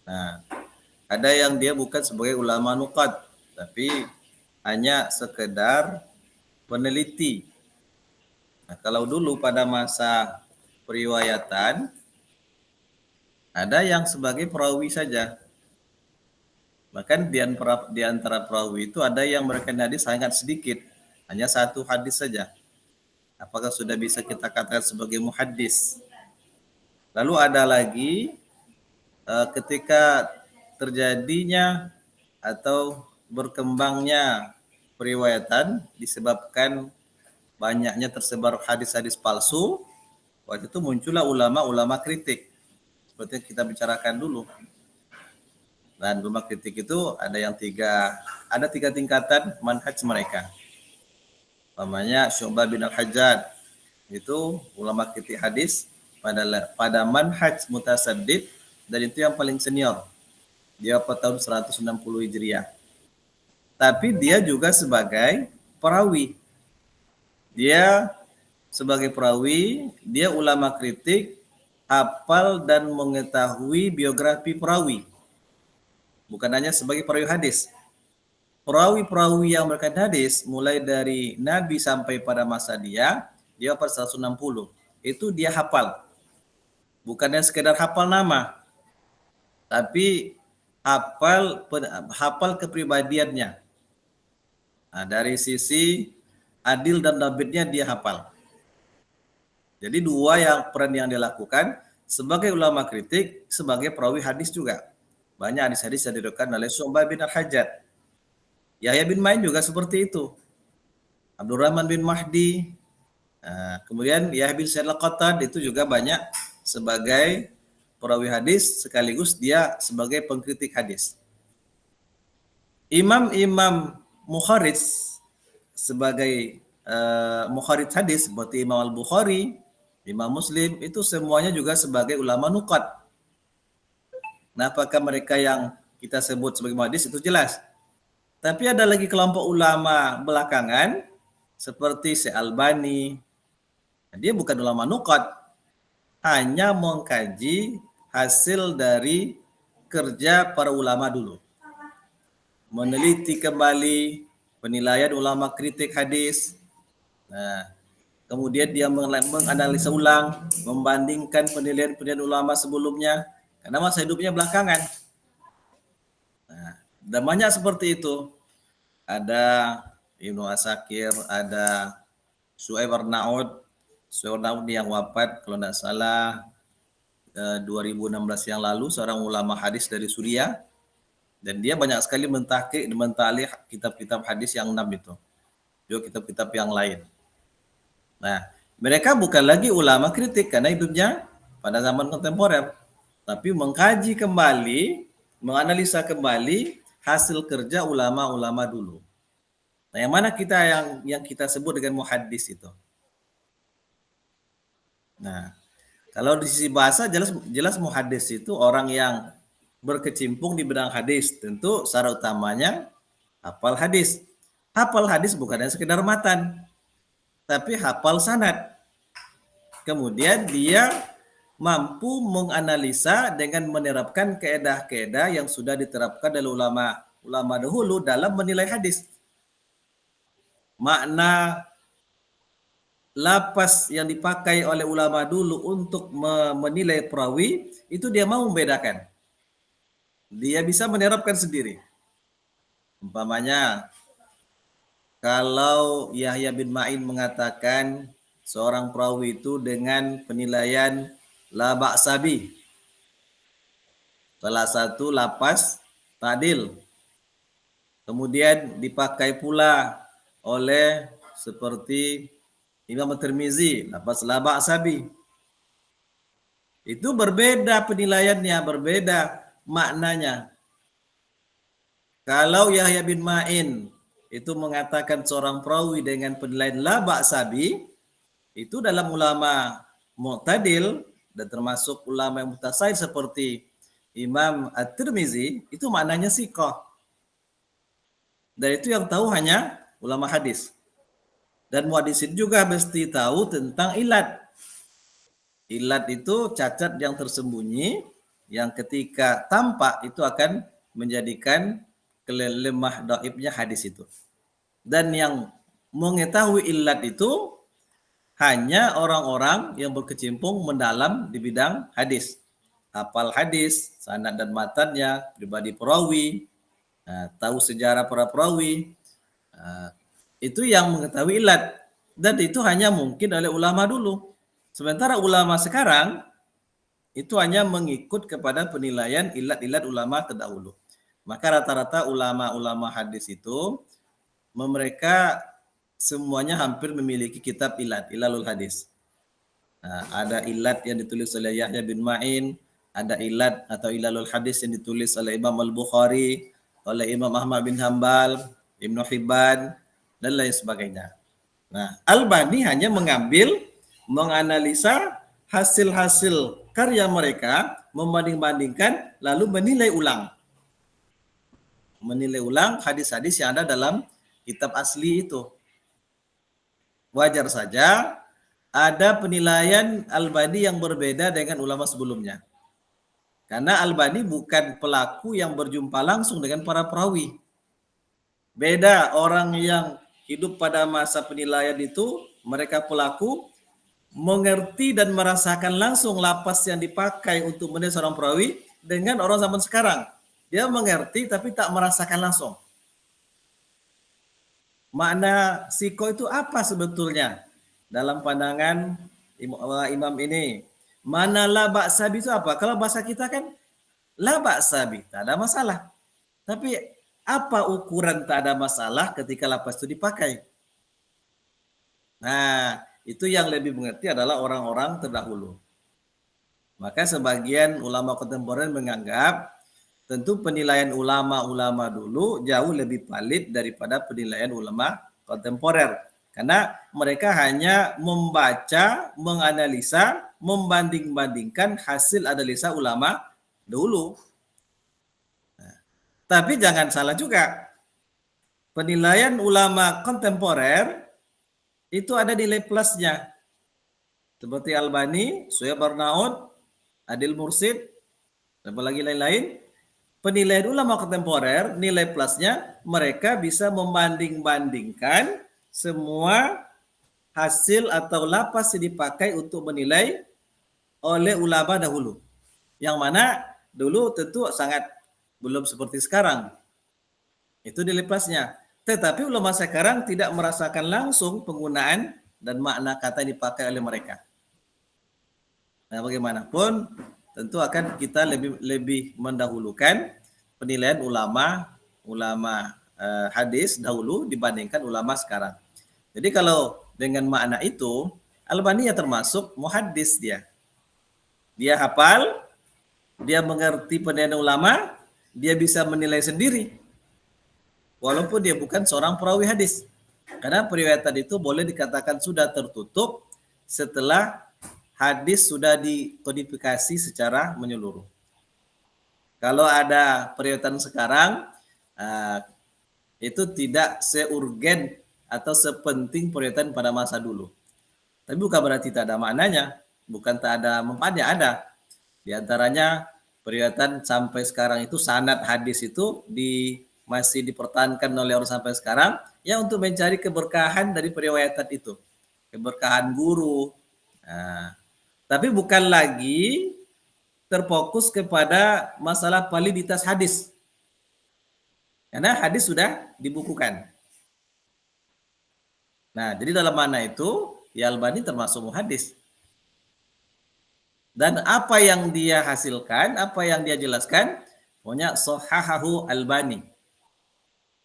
A: Nah, ada yang dia bukan sebagai ulama nuqad, tapi hanya sekedar peneliti. Nah, kalau dulu pada masa periwayatan, ada yang sebagai perawi saja. Bahkan di antara perawi itu ada yang merekam hadis sangat sedikit, hanya satu hadis saja. Apakah sudah bisa kita katakan sebagai muhaddis? Lalu ada lagi ketika terjadinya atau berkembangnya periwayatan disebabkan banyaknya tersebar hadis-hadis palsu, waktu itu muncullah ulama-ulama kritik. Seperti yang kita bicarakan dulu. Dan ulama kritik itu ada tiga tingkatan manhaj mereka. Namanya Syu'bah bin Al-Hajjaj, itu ulama kritik hadis pada manhaj mutasaddid, dan itu yang paling senior. Dia pada tahun 160 Hijriah. Tapi dia juga sebagai perawi. Dia sebagai perawi, dia ulama kritik, hafal dan mengetahui biografi perawi. Bukan hanya sebagai perawi hadis. Perawi-perawi yang berkaitan hadis, mulai dari Nabi sampai pada masa dia pada 160. Itu dia hafal. Bukannya sekedar hafal nama, tapi hafal kepribadiannya. Nah, dari sisi adil dan dabitnya dia hafal. Jadi dua peran yang dilakukan sebagai ulama kritik, sebagai perawi hadis juga. Banyak hadis-hadis yang diriwayatkan oleh Syu'bah bin Al-Hajjaj. Yahya bin Ma'in juga seperti itu. Abdurrahman bin Mahdi. Kemudian Yahya bin Sa'id Al-Qattan itu juga banyak sebagai perawi hadis sekaligus dia sebagai pengkritik hadis. Imam-imam mukharij sebagai mukharij hadis seperti Imam Al-Bukhari, Imam Muslim, itu semuanya juga sebagai ulama nuqad. Nah, apakah mereka yang kita sebut sebagai muhaddis itu jelas. Tapi ada lagi kelompok ulama belakangan seperti Syekh Albani. Dia bukan ulama nuqad, hanya mengkaji hasil dari kerja para ulama dulu. Meneliti kembali penilaian ulama kritik hadis. Nah, kemudian dia menganalisa ulang, membandingkan penilaian ulama sebelumnya, karena masa hidupnya belakangan. Nah, dan banyak seperti itu. Ada Ibnu Asakir, ada Su'aib Arnaud yang wafat kalau tidak salah 2016 yang lalu, seorang ulama hadis dari Suriah, dan dia banyak sekali mentalih kitab-kitab hadis yang 6 itu, juga kitab-kitab yang lain. Nah, mereka bukan lagi ulama kritik karena hidupnya pada zaman kontemporer, tapi mengkaji kembali, menganalisa kembali hasil kerja ulama-ulama dulu. Nah, yang mana yang kita sebut dengan muhaddis itu. Nah, kalau di sisi bahasa jelas muhaddis itu orang yang berkecimpung di bidang hadis. Tentu syarat utamanya hafal hadis. Hafal hadis bukan hanya sekedar matan, tapi hafal sanad. Kemudian dia mampu menganalisa dengan menerapkan kaedah-kaedah yang sudah diterapkan oleh ulama dahulu dalam menilai hadis. Makna lapas yang dipakai oleh ulama dulu untuk menilai perawi, itu dia mau membedakan. Dia bisa menerapkan sendiri. Umpamanya, kalau Yahya bin Ma'in mengatakan seorang perawi itu dengan penilaian la ba'sabi, salah satu lapas ta'dil, kemudian dipakai pula oleh seperti Imam Tirmizi, lapas la ba'sabi, itu berbeda penilaiannya, berbeda maknanya. Kalau Yahya bin Ma'in itu mengatakan seorang perawi dengan penilaian la ba'sabi, itu dalam ulama mu'tadil dan termasuk ulama yang mutasaid seperti Imam At-Tirmizi, itu maknanya siqah. Dan itu yang tahu hanya ulama hadis. Dan muhaddisin juga mesti tahu tentang ilat. Ilat itu cacat yang tersembunyi, yang ketika tampak itu akan menjadikan lemah dhaifnya hadis itu. Dan yang mengetahui ilat itu hanya orang-orang yang berkecimpung mendalam di bidang hadis. Hafal hadis, sanad dan matannya, pribadi perawi, tahu sejarah para perawi, itu yang mengetahui ilat. Dan itu hanya mungkin oleh ulama dulu. Sementara ulama sekarang itu hanya mengikut kepada penilaian ilat-ilat ulama terdahulu. Maka rata-rata ulama-ulama hadis itu mereka semuanya hampir memiliki kitab ilat, ilalul hadis. Ada ilat yang ditulis oleh Yahya bin Ma'in, ada ilat atau ilalul hadis yang ditulis oleh Imam Al-Bukhari, oleh Imam Ahmad bin Hambal, Ibnu Hibban, dan lain sebagainya. Nah, Albani hanya menganalisa hasil-hasil karya mereka, membanding-bandingkan, lalu menilai ulang. Menilai ulang hadis-hadis yang ada dalam kitab asli itu. Wajar saja ada penilaian Albani yang berbeda dengan ulama sebelumnya. Karena Albani bukan pelaku yang berjumpa langsung dengan para perawi. Beda orang yang hidup pada masa penilaian itu, mereka pelaku mengerti dan merasakan langsung lapas yang dipakai untuk menilai seorang perawi dengan orang zaman sekarang. Dia mengerti tapi tak merasakan langsung. Makna siko itu apa sebetulnya? Dalam pandangan imam ini. Mana la ba'sabi itu apa? Kalau bahasa kita kan la ba'sabi, tak ada masalah. Tapi apa ukuran tak ada masalah ketika lapas itu dipakai? Nah, itu yang lebih mengerti adalah orang-orang terdahulu. Maka sebagian ulama kontemporer menganggap tentu penilaian ulama-ulama dulu jauh lebih valid daripada penilaian ulama kontemporer. Karena mereka hanya membaca, menganalisa, membanding-bandingkan hasil analisa ulama dulu. Nah, tapi jangan salah juga. Penilaian ulama kontemporer itu ada nilai plusnya. Seperti Albani, Syuaib Arnaud, Adil Mursid, dan apalagi lain-lain. Penilaian ulama kontemporer, nilai plusnya mereka bisa membanding-bandingkan semua hasil atau lapas yang dipakai untuk menilai oleh ulama dahulu. Yang mana dulu tentu sangat belum seperti sekarang. Itu nilai plusnya. Tetapi ulama sekarang tidak merasakan langsung penggunaan dan makna kata yang dipakai oleh mereka. Nah, bagaimanapun tentu akan kita lebih mendahulukan penilaian ulama hadis dahulu dibandingkan ulama sekarang. Jadi kalau dengan makna itu, Albani ya termasuk muhaddis dia. Dia hafal, dia mengerti penilaian ulama, dia bisa menilai sendiri. Walaupun dia bukan seorang perawi hadis. Karena periwayatan itu boleh dikatakan sudah tertutup setelah hadis sudah dikodifikasi secara menyeluruh. Kalau ada periwayatan sekarang, itu tidak seurgen atau sepenting periwayatan pada masa dulu. Tapi bukan berarti tak ada maknanya, bukan tak ada manfaatnya, ada. Di antaranya periwayatan sampai sekarang itu sanad hadis itu masih dipertahankan oleh orang sampai sekarang ya untuk mencari keberkahan dari periwayatan itu, keberkahan guru. Tapi bukan lagi terfokus kepada masalah validitas hadis. Karena hadis sudah dibukukan. Nah, jadi dalam mana itu, ya Albani termasuk muhadis. Dan apa yang dia hasilkan, apa yang dia jelaskan, pokoknya sohahahu Albani.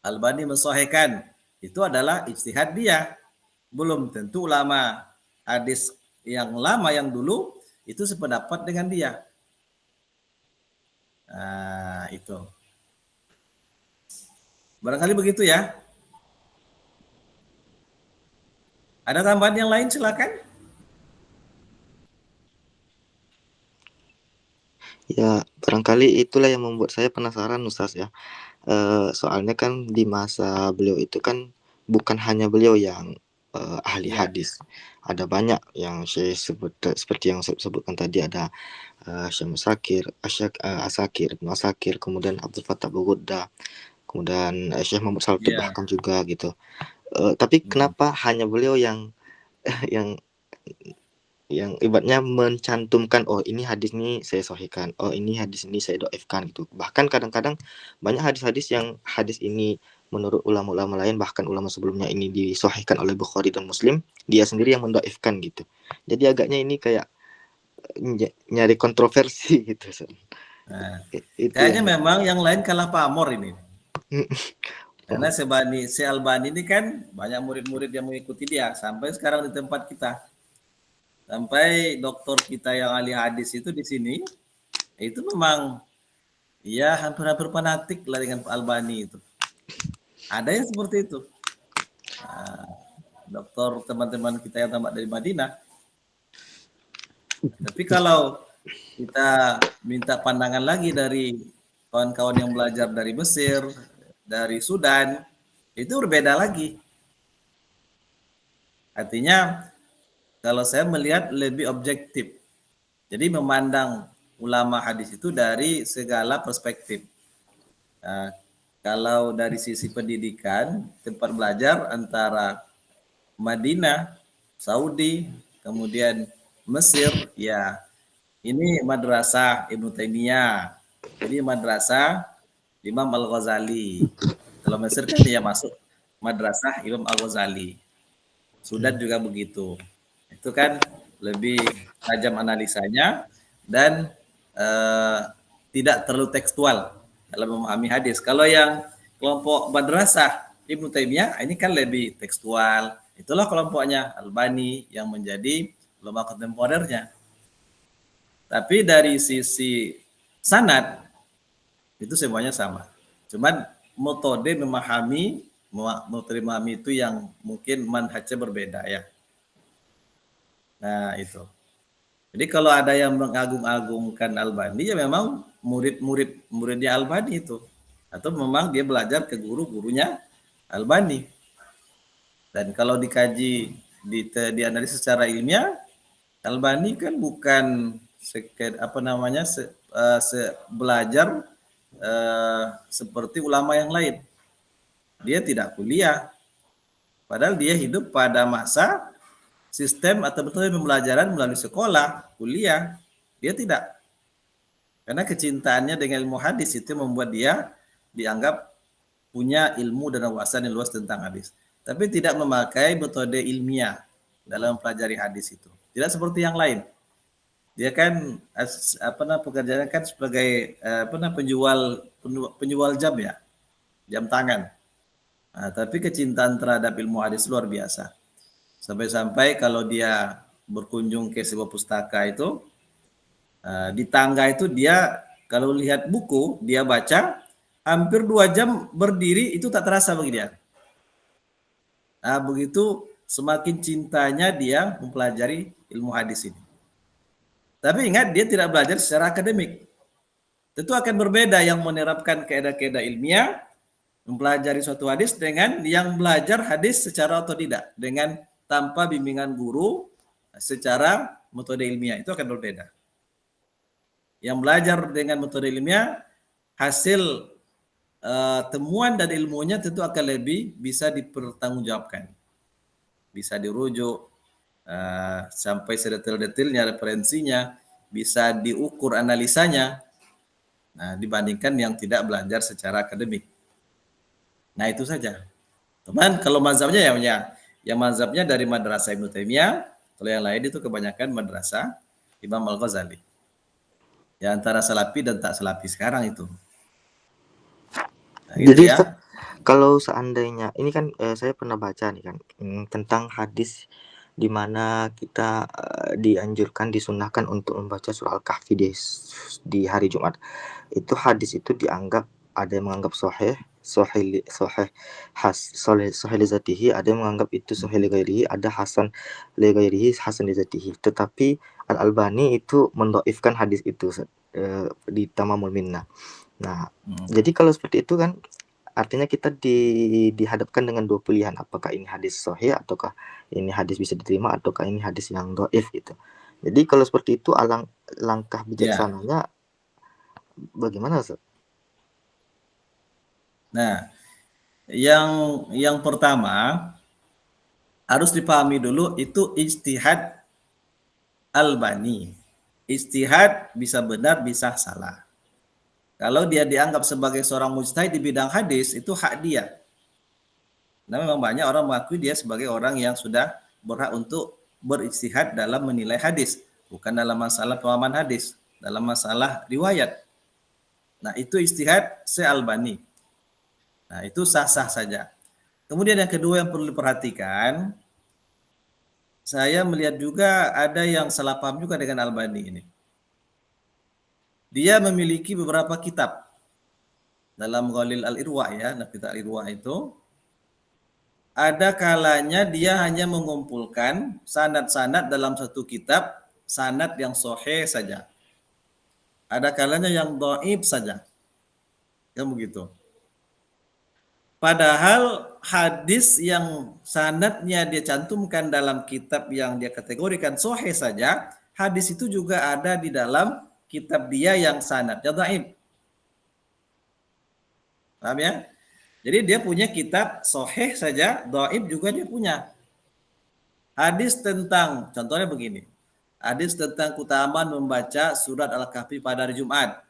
A: Albani mensahihkan. Itu adalah ijtihad dia. Belum tentu ulama hadis yang lama yang dulu itu sependapat dengan dia. Nah, itu. Barangkali begitu ya. Ada tambahan yang lain silakan.
D: Ya, barangkali itulah yang membuat saya penasaran Ustaz ya. Soalnya kan di masa beliau itu kan bukan hanya beliau yang ahli
A: Ya.
D: hadis. Ada banyak yang saya sebut seperti yang saya sebutkan tadi, ada Syekh Musakir, Asakir, Ibnu Asakir, kemudian Abdul Fattah Bughudda, kemudian Syekh Muhammad Salih
A: Ya.
D: bahkan juga gitu. Tapi kenapa hanya beliau yang yang ibaratnya mencantumkan, oh ini hadis ini saya sahihkan, oh ini hadis ini saya dhaifkan gitu. Bahkan kadang-kadang banyak hadis-hadis yang hadis ini menurut ulama-ulama lain, bahkan ulama sebelumnya ini disahihkan oleh Bukhari dan Muslim, dia sendiri yang mendhaifkan gitu. Jadi agaknya ini kayak nyari kontroversi gitu.
A: Nah,
D: Itu
A: kayaknya
D: yang
A: memang yang lain kalah pamor ini. Karena si Albani ini kan banyak murid-murid yang mengikuti dia sampai sekarang di tempat kita. Sampai dokter kita yang ahli hadis itu di sini, itu memang ya hampir-hampir fanatik lah dengan Pak Albani itu. Ada yang seperti itu. Nah, dokter teman-teman kita yang tamat dari Madinah. Tapi kalau kita minta pandangan lagi dari kawan-kawan yang belajar dari Mesir, dari Sudan, itu berbeda lagi. Artinya kalau saya melihat lebih objektif. Jadi memandang ulama hadis itu dari segala perspektif. Nah, kalau dari sisi pendidikan, tempat belajar antara Madinah, Saudi, kemudian Mesir, ya ini madrasah Ibnu Taimiyah. Jadi madrasah Imam Al-Ghazali. Kalau Mesir kan dia masuk madrasah Imam Al-Ghazali. Sudan juga begitu. Itu kan lebih tajam analisanya dan tidak terlalu tekstual dalam memahami hadis. Kalau yang kelompok madrasah Ibnu Taimiyah ini kan lebih tekstual. Itulah kelompoknya Albani yang menjadi ulama kontemporernya. Tapi dari sisi sanad itu semuanya sama. Cuman metode memahami itu yang mungkin manhajnya berbeda ya. Nah, itu. Jadi kalau ada yang mengagung-agungkan Albani ya memang muridnya Albani itu. Atau memang dia belajar ke guru-gurunya Albani. Dan kalau dikaji dianalisis secara ilmiah, Albani kan bukan belajar seperti ulama yang lain. Dia tidak kuliah. Padahal dia hidup pada masa sistem atau metode pembelajaran melalui sekolah, kuliah. Dia tidak. Karena kecintaannya dengan ilmu hadis itu membuat dia dianggap punya ilmu dan wawasan yang luas tentang hadis. Tapi tidak memakai metode ilmiah dalam mempelajari hadis itu. Tidak seperti yang lain. Dia kan pekerjaannya kan sebagai penjual jam ya, jam tangan. Nah, tapi kecintaan terhadap ilmu hadis luar biasa. Sampai-sampai kalau dia berkunjung ke sebuah pustaka itu, di tangga itu dia kalau lihat buku, dia baca, hampir 2 jam berdiri itu tak terasa bagi dia. Nah, begitu semakin cintanya dia mempelajari ilmu hadis ini. Tapi ingat, dia tidak belajar secara akademik. Tentu akan berbeda yang menerapkan kaidah-kaidah ilmiah, mempelajari suatu hadis dengan yang belajar hadis secara otodidak, dengan tanpa bimbingan guru secara metode ilmiah. Itu akan berbeda. Yang belajar dengan metode ilmiah, hasil temuan dan ilmunya tentu akan lebih bisa dipertanggungjawabkan. Bisa dirujuk sampai sedetail-detailnya referensinya, bisa diukur analisanya, dibandingkan yang tidak belajar secara akademik. Nah itu saja. Teman, kalau mazhabnya yang mazhabnya dari madrasah Ibnu Taimiyah, kalau yang lain itu kebanyakan madrasah Imam Al-Ghazali. Ya antara salafi dan tak salafi sekarang itu. Nah, gitu
D: Jadi
A: ya.
D: Ustaz, kalau seandainya ini kan saya pernah baca nih kan tentang hadis di mana kita dianjurkan disunahkan untuk membaca surah Al-Kahfi di hari Jumat. Itu hadis itu dianggap ada yang menganggap sahih li zatihi, ada yang menganggap itu sahih li ghairihi, ada hasan li ghairihi, hasan li zatihi. Tetapi Al-Albani itu mendhaifkan hadis itu di Tamamul Minnah. Nah, jadi kalau seperti itu kan artinya kita dihadapkan dengan dua pilihan, apakah ini hadis sahih ataukah ini hadis bisa diterima ataukah ini hadis yang dhaif gitu. Jadi kalau seperti itu langkah bijaksananya bagaimana Ustaz?
A: Nah, yang pertama harus dipahami dulu itu ijtihad Albani. Ijtihad bisa benar, bisa salah. Kalau dia dianggap sebagai seorang mujtahid di bidang hadis, itu hak dia. Nah, memang banyak orang mengakui dia sebagai orang yang sudah berhak untuk berijtihad dalam menilai hadis, bukan dalam masalah pemahaman hadis, dalam masalah riwayat. Nah, itu ijtihad Albani. Nah, itu sah-sah saja. Kemudian yang kedua yang perlu diperhatikan, saya melihat juga ada yang salah paham juga dengan Albani ini. Dia memiliki beberapa kitab dalam Ghalil Al-Irwa ya, kitab Al-Irwa itu ada kalanya dia hanya mengumpulkan sanad-sanad dalam satu kitab, sanad yang sahih saja. Ada kalanya yang dhaif saja. Kan begitu. Padahal hadis yang sanadnya dia cantumkan dalam kitab yang dia kategorikan sahih saja, hadis itu juga ada di dalam kitab dia yang sanadnya dhaif. Paham ya? Jadi dia punya kitab sahih saja, dhaif juga dia punya. Hadis tentang, contohnya begini. Hadis tentang keutamaan membaca surat Al-Kahfi pada hari Jumat.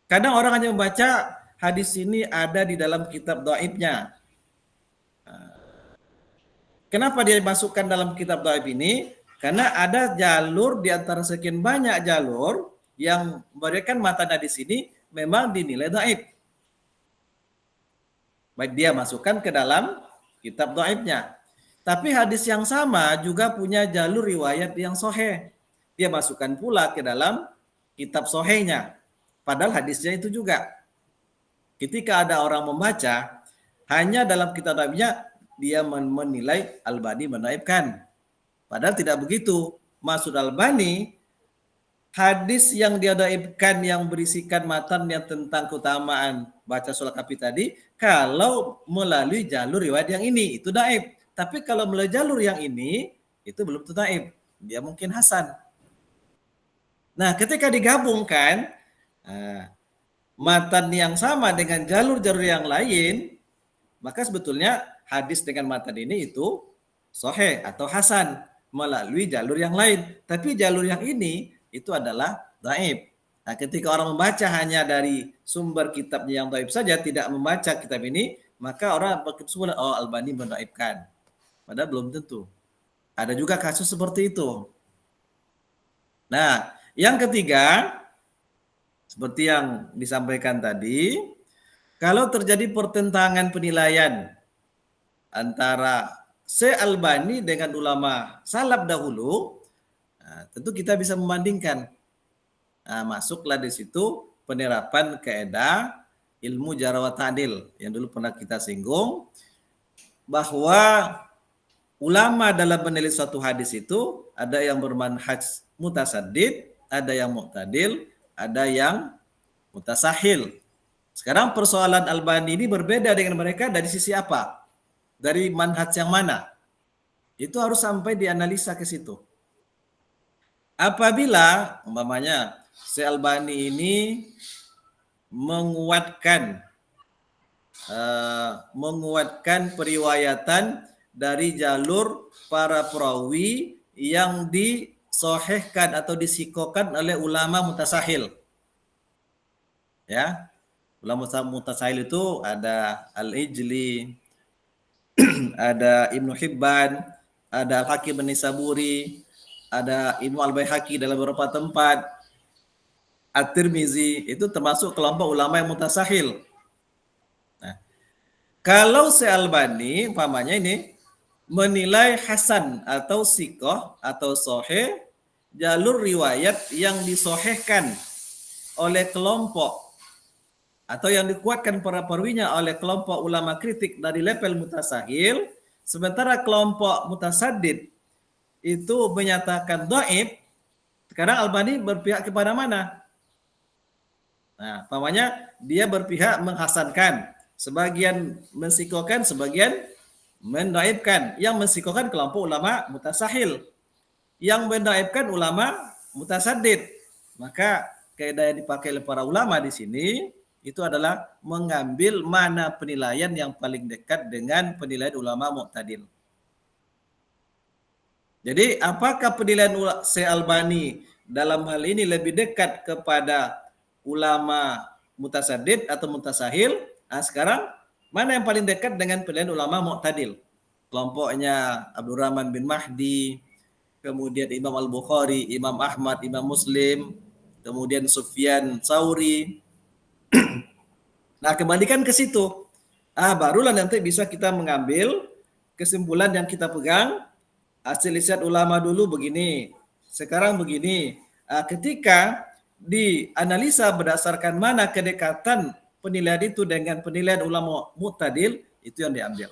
A: Kadang orang hanya membaca hadis ini ada di dalam kitab dhaifnya. Kenapa dia masukkan dalam kitab dhaif ini? Karena ada jalur di antara sekian banyak jalur yang memberikan matan hadis ini memang dinilai dhaif. Baik dia masukkan ke dalam kitab dhaifnya. Tapi hadis yang sama juga punya jalur riwayat yang sahih. Dia masukkan pula ke dalam kitab sahihnya. Padahal hadisnya itu juga. Ketika ada orang membaca, hanya dalam kitab dhaifnya dia menilai Albani menaibkan. Padahal tidak begitu. Maksud Albani, hadis yang dia dhaifkan yang berisikan matan yang tentang keutamaan baca surah Kahfi tadi, kalau melalui jalur riwayat yang ini, itu dhaif. Tapi kalau melalui jalur yang ini, itu belum tentu dhaif. Dia mungkin hasan. Nah, ketika digabungkan, matan yang sama dengan jalur-jalur yang lain, maka sebetulnya hadis dengan matan ini itu sahih atau hasan melalui jalur yang lain. Tapi jalur yang ini itu adalah dhaif. Nah, ketika orang membaca hanya dari sumber kitabnya yang dhaif saja, tidak membaca kitab ini, maka orang berkesimpulan, oh Albani mendhaifkan. Padahal belum tentu. Ada juga kasus seperti itu. Nah, yang ketiga, seperti yang disampaikan tadi, kalau terjadi pertentangan penilaian antara Albani dengan ulama salaf dahulu, nah, tentu kita bisa membandingkan. Nah, masuklah di situ penerapan kaidah ilmu jarh wa ta'dil yang dulu pernah kita singgung, bahwa ulama dalam menilai suatu hadis itu ada yang bermanhaj mutasaddid, ada yang mu'tadil, ada yang mutasahil. Sekarang persoalan Albani ini berbeda dengan mereka dari sisi apa? Dari manhaj yang mana? Itu harus sampai dianalisa ke situ. Apabila umpamanya Albani ini menguatkan periwayatan dari jalur para perawi yang disahihkan atau disikokan oleh ulama mutasahil. Ya. Ulama mutasahil itu ada Al-Ijli, ada Ibnu Hibban, ada Al-Hakim An-Nisaburi, ada Ibnu Al-Baihaqi dalam beberapa tempat, At-Tirmizi, itu termasuk kelompok ulama yang mutasahil. Nah, kalau Al-Albani umpamanya ini menilai hasan atau sikoh atau soheh jalur riwayat yang disohehkan oleh kelompok atau yang dikuatkan para perawinya oleh kelompok ulama kritik dari level mutasahil, sementara kelompok mutasaddid itu menyatakan dhaif. Sekarang Albani berpihak kepada mana? Nah, umpamanya dia berpihak menghasankan, sebagian mensikokan, sebagian mendaibkan. Yang mensikokan kelompok ulama mutasahil, yang mendaibkan ulama mutasaddid. Maka kaidah yang dipakai oleh para ulama di sini itu adalah mengambil mana penilaian yang paling dekat dengan penilaian ulama mu'tadil. Jadi apakah penilaian Syekh Albani dalam hal ini lebih dekat kepada ulama mutasaddid atau mutasahil? Nah, sekarang mana yang paling dekat dengan penilaian ulama mu'tadil? Kelompoknya Abdurrahman bin Mahdi, kemudian Imam Al-Bukhari, Imam Ahmad, Imam Muslim, kemudian Sufyan Tsauri. Nah, kembalikan ke situ. Barulah nanti bisa kita mengambil kesimpulan yang kita pegang. Hasil riset ulama dulu begini, sekarang begini. Ketika dianalisa berdasarkan mana kedekatan penilaian itu dengan penilaian ulama mu'tadil, itu yang diambil.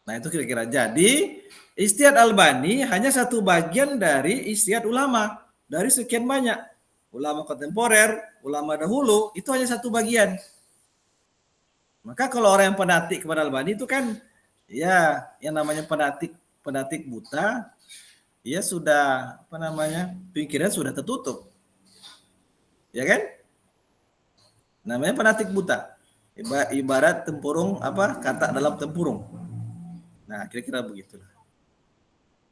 A: Nah, itu kira-kira. Jadi, ijtihad Albani hanya satu bagian dari ijtihad ulama. Dari sekian banyak. Ulama kontemporer, ulama dahulu, itu hanya satu bagian. Maka kalau orang yang fanatik kepada Albani itu kan, ya yang namanya fanatik buta, ya sudah, pikiran sudah tertutup. Ya kan? Namanya fanatik buta. Ibarat tempurung, katak dalam tempurung. Nah, kira-kira begitulah.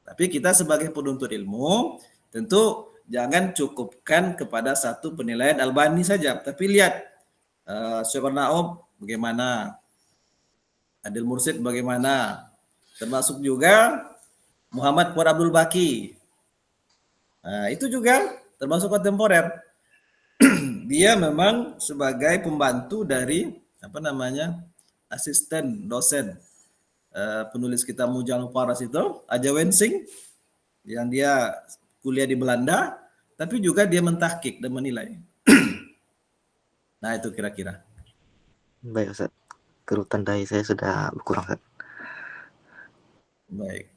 A: Tapi kita sebagai penuntut ilmu, tentu jangan cukupkan kepada satu penilaian Albani saja. Tapi lihat, Syekh Naub bagaimana, Adil Mursid bagaimana, termasuk juga Muhammad Fuad Abdul Baqi. Nah, itu juga termasuk kontemporer. Dia memang sebagai pembantu dari asisten dosen penulis kitab Mujallal Faras itu, Aja Wensing, yang dia kuliah di Belanda, tapi juga dia mentahkik dan menilai. Nah, itu kira-kira.
D: Baik Ustaz, kerutan dahi saya sudah berkurang Ustaz.
A: Baik.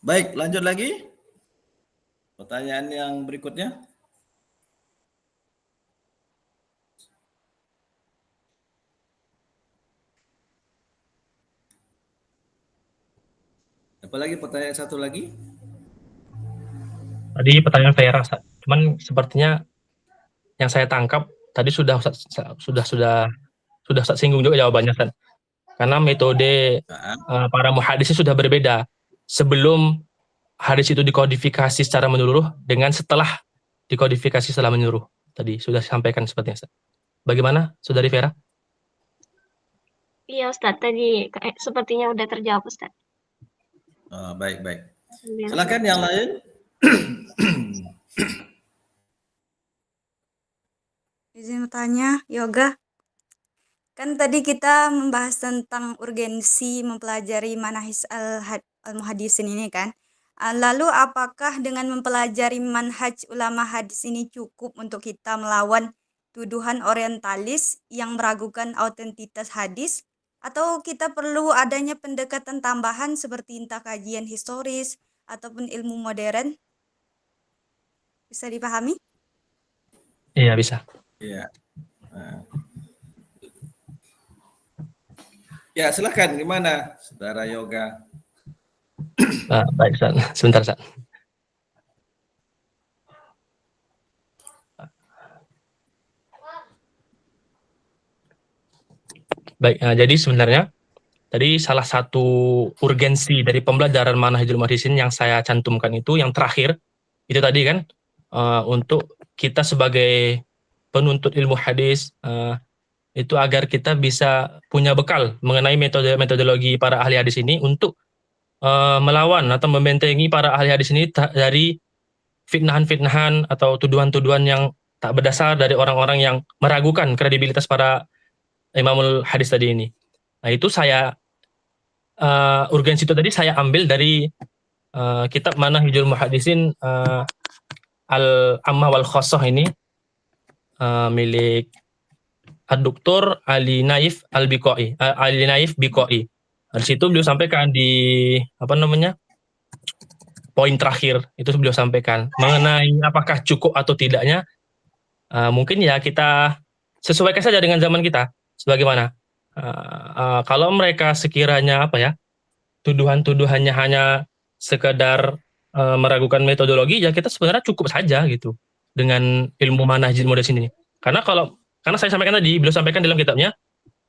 A: Baik, lanjut lagi. Pertanyaan yang berikutnya. Apalagi pertanyaan satu lagi?
B: Tadi pertanyaan Vera, cuman sepertinya yang saya tangkap tadi sudah Ustaz singgung juga jawabannya, Ustaz. Karena metode para muhadis sudah berbeda. Sebelum hadis itu dikodifikasi secara menyeluruh dengan setelah dikodifikasi secara menyeluruh. Tadi sudah disampaikan sepertinya, Ustaz. Bagaimana, Saudari Vera?
C: Iya Ustaz, tadi sepertinya udah terjawab Ustaz.
A: Baik. Silakan yang lain.
E: Izin bertanya, Yoga. Kan tadi kita membahas tentang urgensi mempelajari manhaj al-muhaddisin ini kan. Lalu apakah dengan mempelajari manhaj ulama hadis ini cukup untuk kita melawan tuduhan orientalis yang meragukan autentitas hadis? Atau kita perlu adanya pendekatan tambahan seperti entah kajian historis ataupun ilmu modern? Bisa dipahami?
B: Iya, bisa.
A: Ya. Nah. Ya, silakan gimana, Saudara Yoga?
B: Baik, Ustaz. Sebentar, Ustaz. Baik, jadi sebenarnya tadi salah satu urgensi dari pembelajaran Manhajul Muhaddisin yang saya cantumkan itu yang terakhir itu tadi kan untuk kita sebagai penuntut ilmu hadis itu agar kita bisa punya bekal mengenai metodologi para ahli hadis ini untuk melawan atau membentengi para ahli hadis ini dari fitnahan-fitnahan atau tuduhan-tuduhan yang tak berdasar dari orang-orang yang meragukan kredibilitas para Imamul Hadis tadi ini. Nah, itu saya urgensi itu tadi saya ambil dari kitab Manhajul Muhaddisin Al-Ammah wal Khossah ini milik Ad-Doktor Ali Naif Al-Biqai, Ali Naif Biqai. Di situ beliau sampaikan di poin terakhir itu beliau sampaikan mengenai apakah cukup atau tidaknya. Mungkin ya kita sesuaikan saja dengan zaman kita. Sebagaimana kalau mereka sekiranya tuduhan-tuduhannya hanya sekedar meragukan metodologi, ya kita sebenarnya cukup saja gitu dengan ilmu manhajul muhaddisin ini. Karena saya sampaikan tadi, beliau sampaikan dalam kitabnya,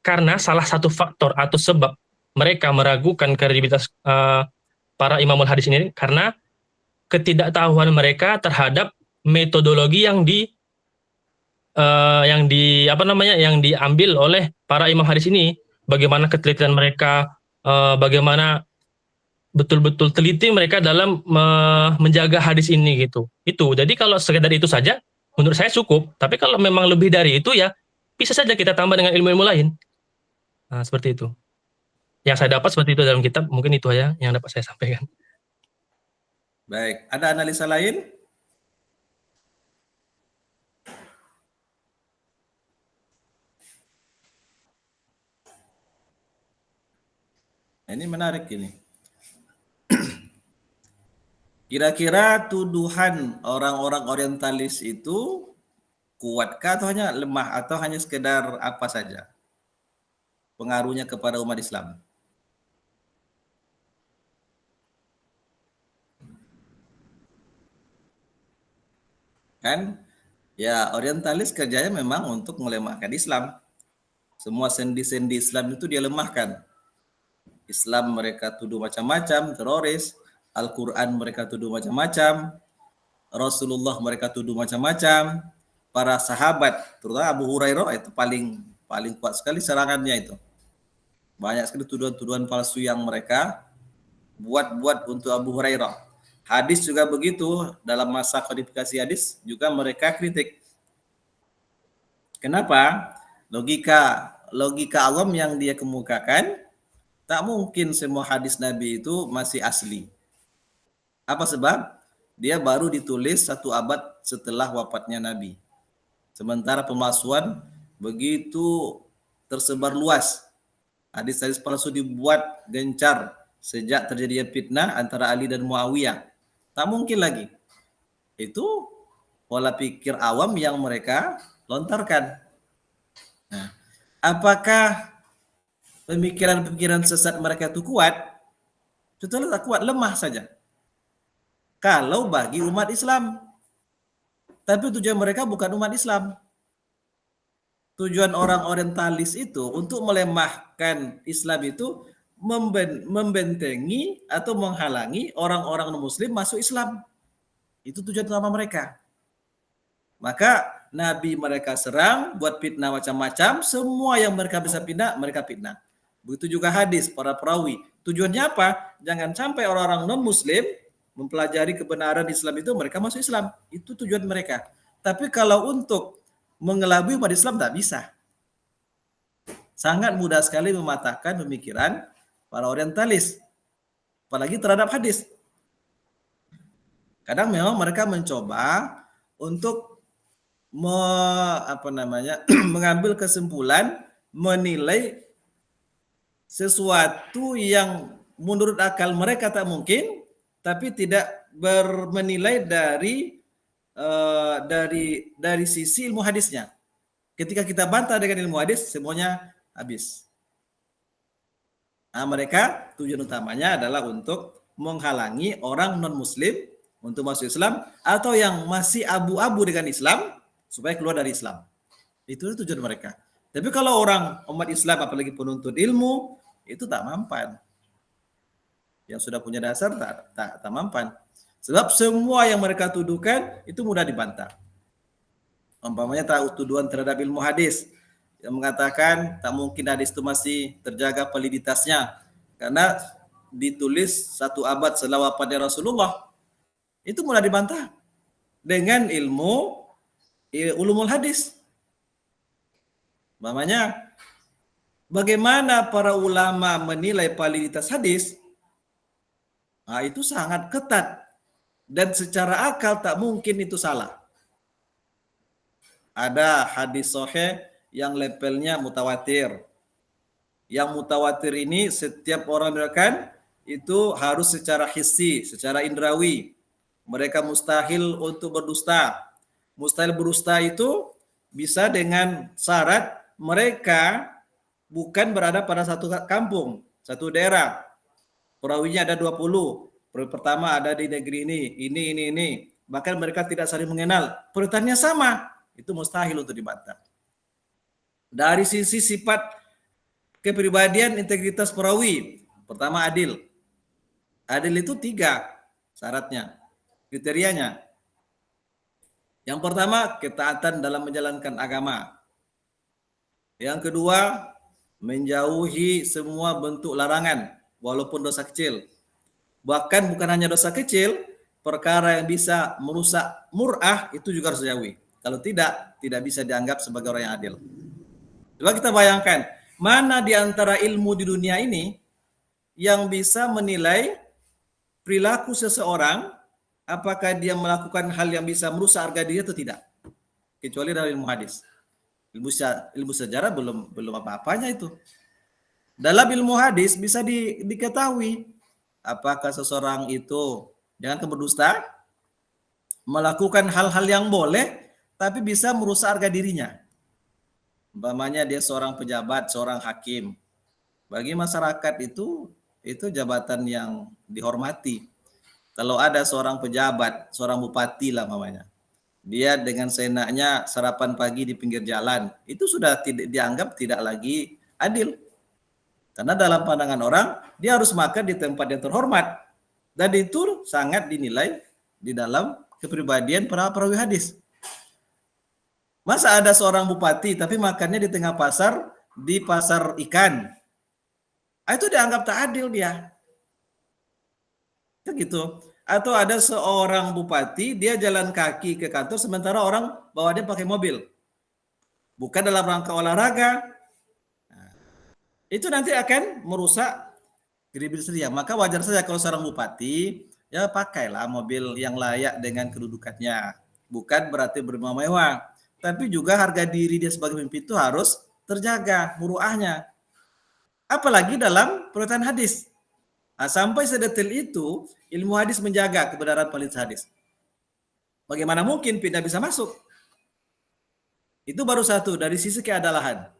B: karena salah satu faktor atau sebab mereka meragukan kredibilitas para imamul hadis ini karena ketidaktahuan mereka terhadap metodologi yang diambil oleh para imam hadis ini, bagaimana ketelitian mereka, bagaimana betul-betul teliti mereka dalam menjaga hadis ini gitu. Jadi kalau sekedar itu saja menurut saya cukup, tapi kalau memang lebih dari itu ya bisa saja kita tambah dengan ilmu-ilmu lain. Nah, seperti itu. Yang saya dapat seperti itu dalam kitab, mungkin itu aja yang dapat saya sampaikan.
A: Baik, ada analisa lain? Ini menarik ini. Kira-kira tuduhan orang-orang orientalis itu kuatkah atau hanya lemah atau hanya sekedar apa saja pengaruhnya kepada umat Islam? Kan ya orientalis kerjanya memang untuk melemahkan Islam. Semua sendi-sendi Islam itu dia lemahkan. Islam mereka tuduh macam-macam, teroris. Al-Quran mereka tuduh macam-macam. Rasulullah mereka tuduh macam-macam. Para sahabat, terutama Abu Hurairah itu paling kuat sekali serangannya itu. Banyak sekali tuduhan-tuduhan palsu yang mereka buat untuk Abu Hurairah. Hadis juga begitu, dalam masa kodifikasi hadis juga mereka kritik. Kenapa? Logika awam yang dia kemukakan, tak mungkin semua hadis Nabi itu masih asli. Apa sebab? Dia baru ditulis 1 abad setelah wafatnya Nabi. Sementara pemalsuan begitu tersebar luas. Hadis-hadis palsu dibuat gencar sejak terjadinya fitnah antara Ali dan Muawiyah. Tak mungkin lagi. Itu pola pikir awam yang mereka lontarkan. Nah, apakah pemikiran-pemikiran sesat mereka itu kuat? Tentu tak kuat, lemah saja. Kalau bagi umat Islam. Tapi tujuan mereka bukan umat Islam. Tujuan orang orientalis itu untuk melemahkan Islam itu membentengi atau menghalangi orang-orang non-muslim masuk Islam. Itu tujuan utama mereka. Maka Nabi mereka serang, buat fitnah macam-macam, semua yang mereka bisa fitnah, mereka fitnah. Begitu juga hadis, para perawi. Tujuannya apa? Jangan sampai orang-orang non-muslim mempelajari kebenaran Islam itu, mereka masuk Islam. Itu tujuan mereka. Tapi kalau untuk mengelabui umat Islam, tak bisa. Sangat mudah sekali mematahkan pemikiran para orientalis. Apalagi terhadap hadis. Kadang memang mereka mencoba untuk mengambil kesimpulan, menilai sesuatu yang menurut akal mereka tak mungkin, tapi tidak menilai dari sisi ilmu hadisnya. Ketika kita bantah dengan ilmu hadis, semuanya habis. Nah, mereka tujuan utamanya adalah untuk menghalangi orang non-muslim untuk masuk Islam, atau yang masih abu-abu dengan Islam supaya keluar dari Islam. Itu tujuan mereka. Tapi kalau orang umat Islam, apalagi penuntut ilmu, itu tak mempan. Yang sudah punya dasar tak mempan. Sebab semua yang mereka tuduhkan itu mudah dibantah. Umpamanya tuduhan terhadap ilmu hadis yang mengatakan tak mungkin hadis itu masih terjaga validitasnya karena ditulis 1 abad setelah wafatnya Rasulullah. Itu mudah dibantah dengan ilmu ulumul hadis. Umpamanya bagaimana para ulama menilai validitas hadis? Nah, itu sangat ketat dan secara akal tak mungkin itu salah. Ada hadis sahih yang levelnya mutawatir. Yang mutawatir ini setiap orang meriwayatkan itu harus secara hissi, secara indrawi. Mereka mustahil untuk berdusta. Mustahil berdusta itu bisa dengan syarat mereka bukan berada pada satu kampung, satu daerah. Perawinya ada 20. Perawi pertama ada di negeri ini. Bahkan mereka tidak saling mengenal. Periwayatnya sama. Itu mustahil untuk dibantah. Dari sisi sifat kepribadian, integritas perawi. Pertama, adil. Adil itu 3 syaratnya, kriterianya. Yang pertama, ketaatan dalam menjalankan agama. Yang kedua, menjauhi semua bentuk larangan, walaupun dosa kecil. Bahkan bukan hanya dosa kecil, perkara yang bisa merusak mur'ah itu juga harus dijauhi. Kalau tidak bisa dianggap sebagai orang yang adil. Coba kita bayangkan, mana di antara ilmu di dunia ini yang bisa menilai perilaku seseorang, apakah dia melakukan hal yang bisa merusak harga diri atau tidak? Kecuali dalam ilmu hadis. Ilmu sejarah belum apa-apanya itu. Dalam ilmu hadis bisa diketahui apakah seseorang itu jangan berdusta, melakukan hal-hal yang boleh tapi bisa merusak harga dirinya. Umpamanya dia seorang pejabat, seorang hakim. Bagi masyarakat itu jabatan yang dihormati. Kalau ada seorang pejabat, seorang bupati lah namanya, dia dengan seenaknya sarapan pagi di pinggir jalan, itu sudah dianggap tidak lagi adil. Karena dalam pandangan orang, dia harus makan di tempat yang terhormat. Dan itu sangat dinilai di dalam kepribadian para perawi hadis. Masa ada seorang bupati tapi makannya di tengah pasar, di pasar ikan. Itu dianggap tak adil dia. Kan gitu. Atau ada seorang bupati, dia jalan kaki ke kantor sementara orang bawa dia pakai mobil. Bukan dalam rangka olahraga. Nah, itu nanti akan merusak kredibilitas dia. Maka wajar saja kalau seorang bupati, ya pakailah mobil yang layak dengan kedudukannya. Bukan berarti bermewah-mewah. Tapi juga harga diri dia sebagai pemimpin itu harus terjaga, muruahnya. Apalagi dalam periwayatan hadis. Nah, sampai sedetail itu, ilmu hadis menjaga kebenaran validitas hadis. Bagaimana mungkin tidak bisa masuk? Itu baru satu, dari sisi keadalan.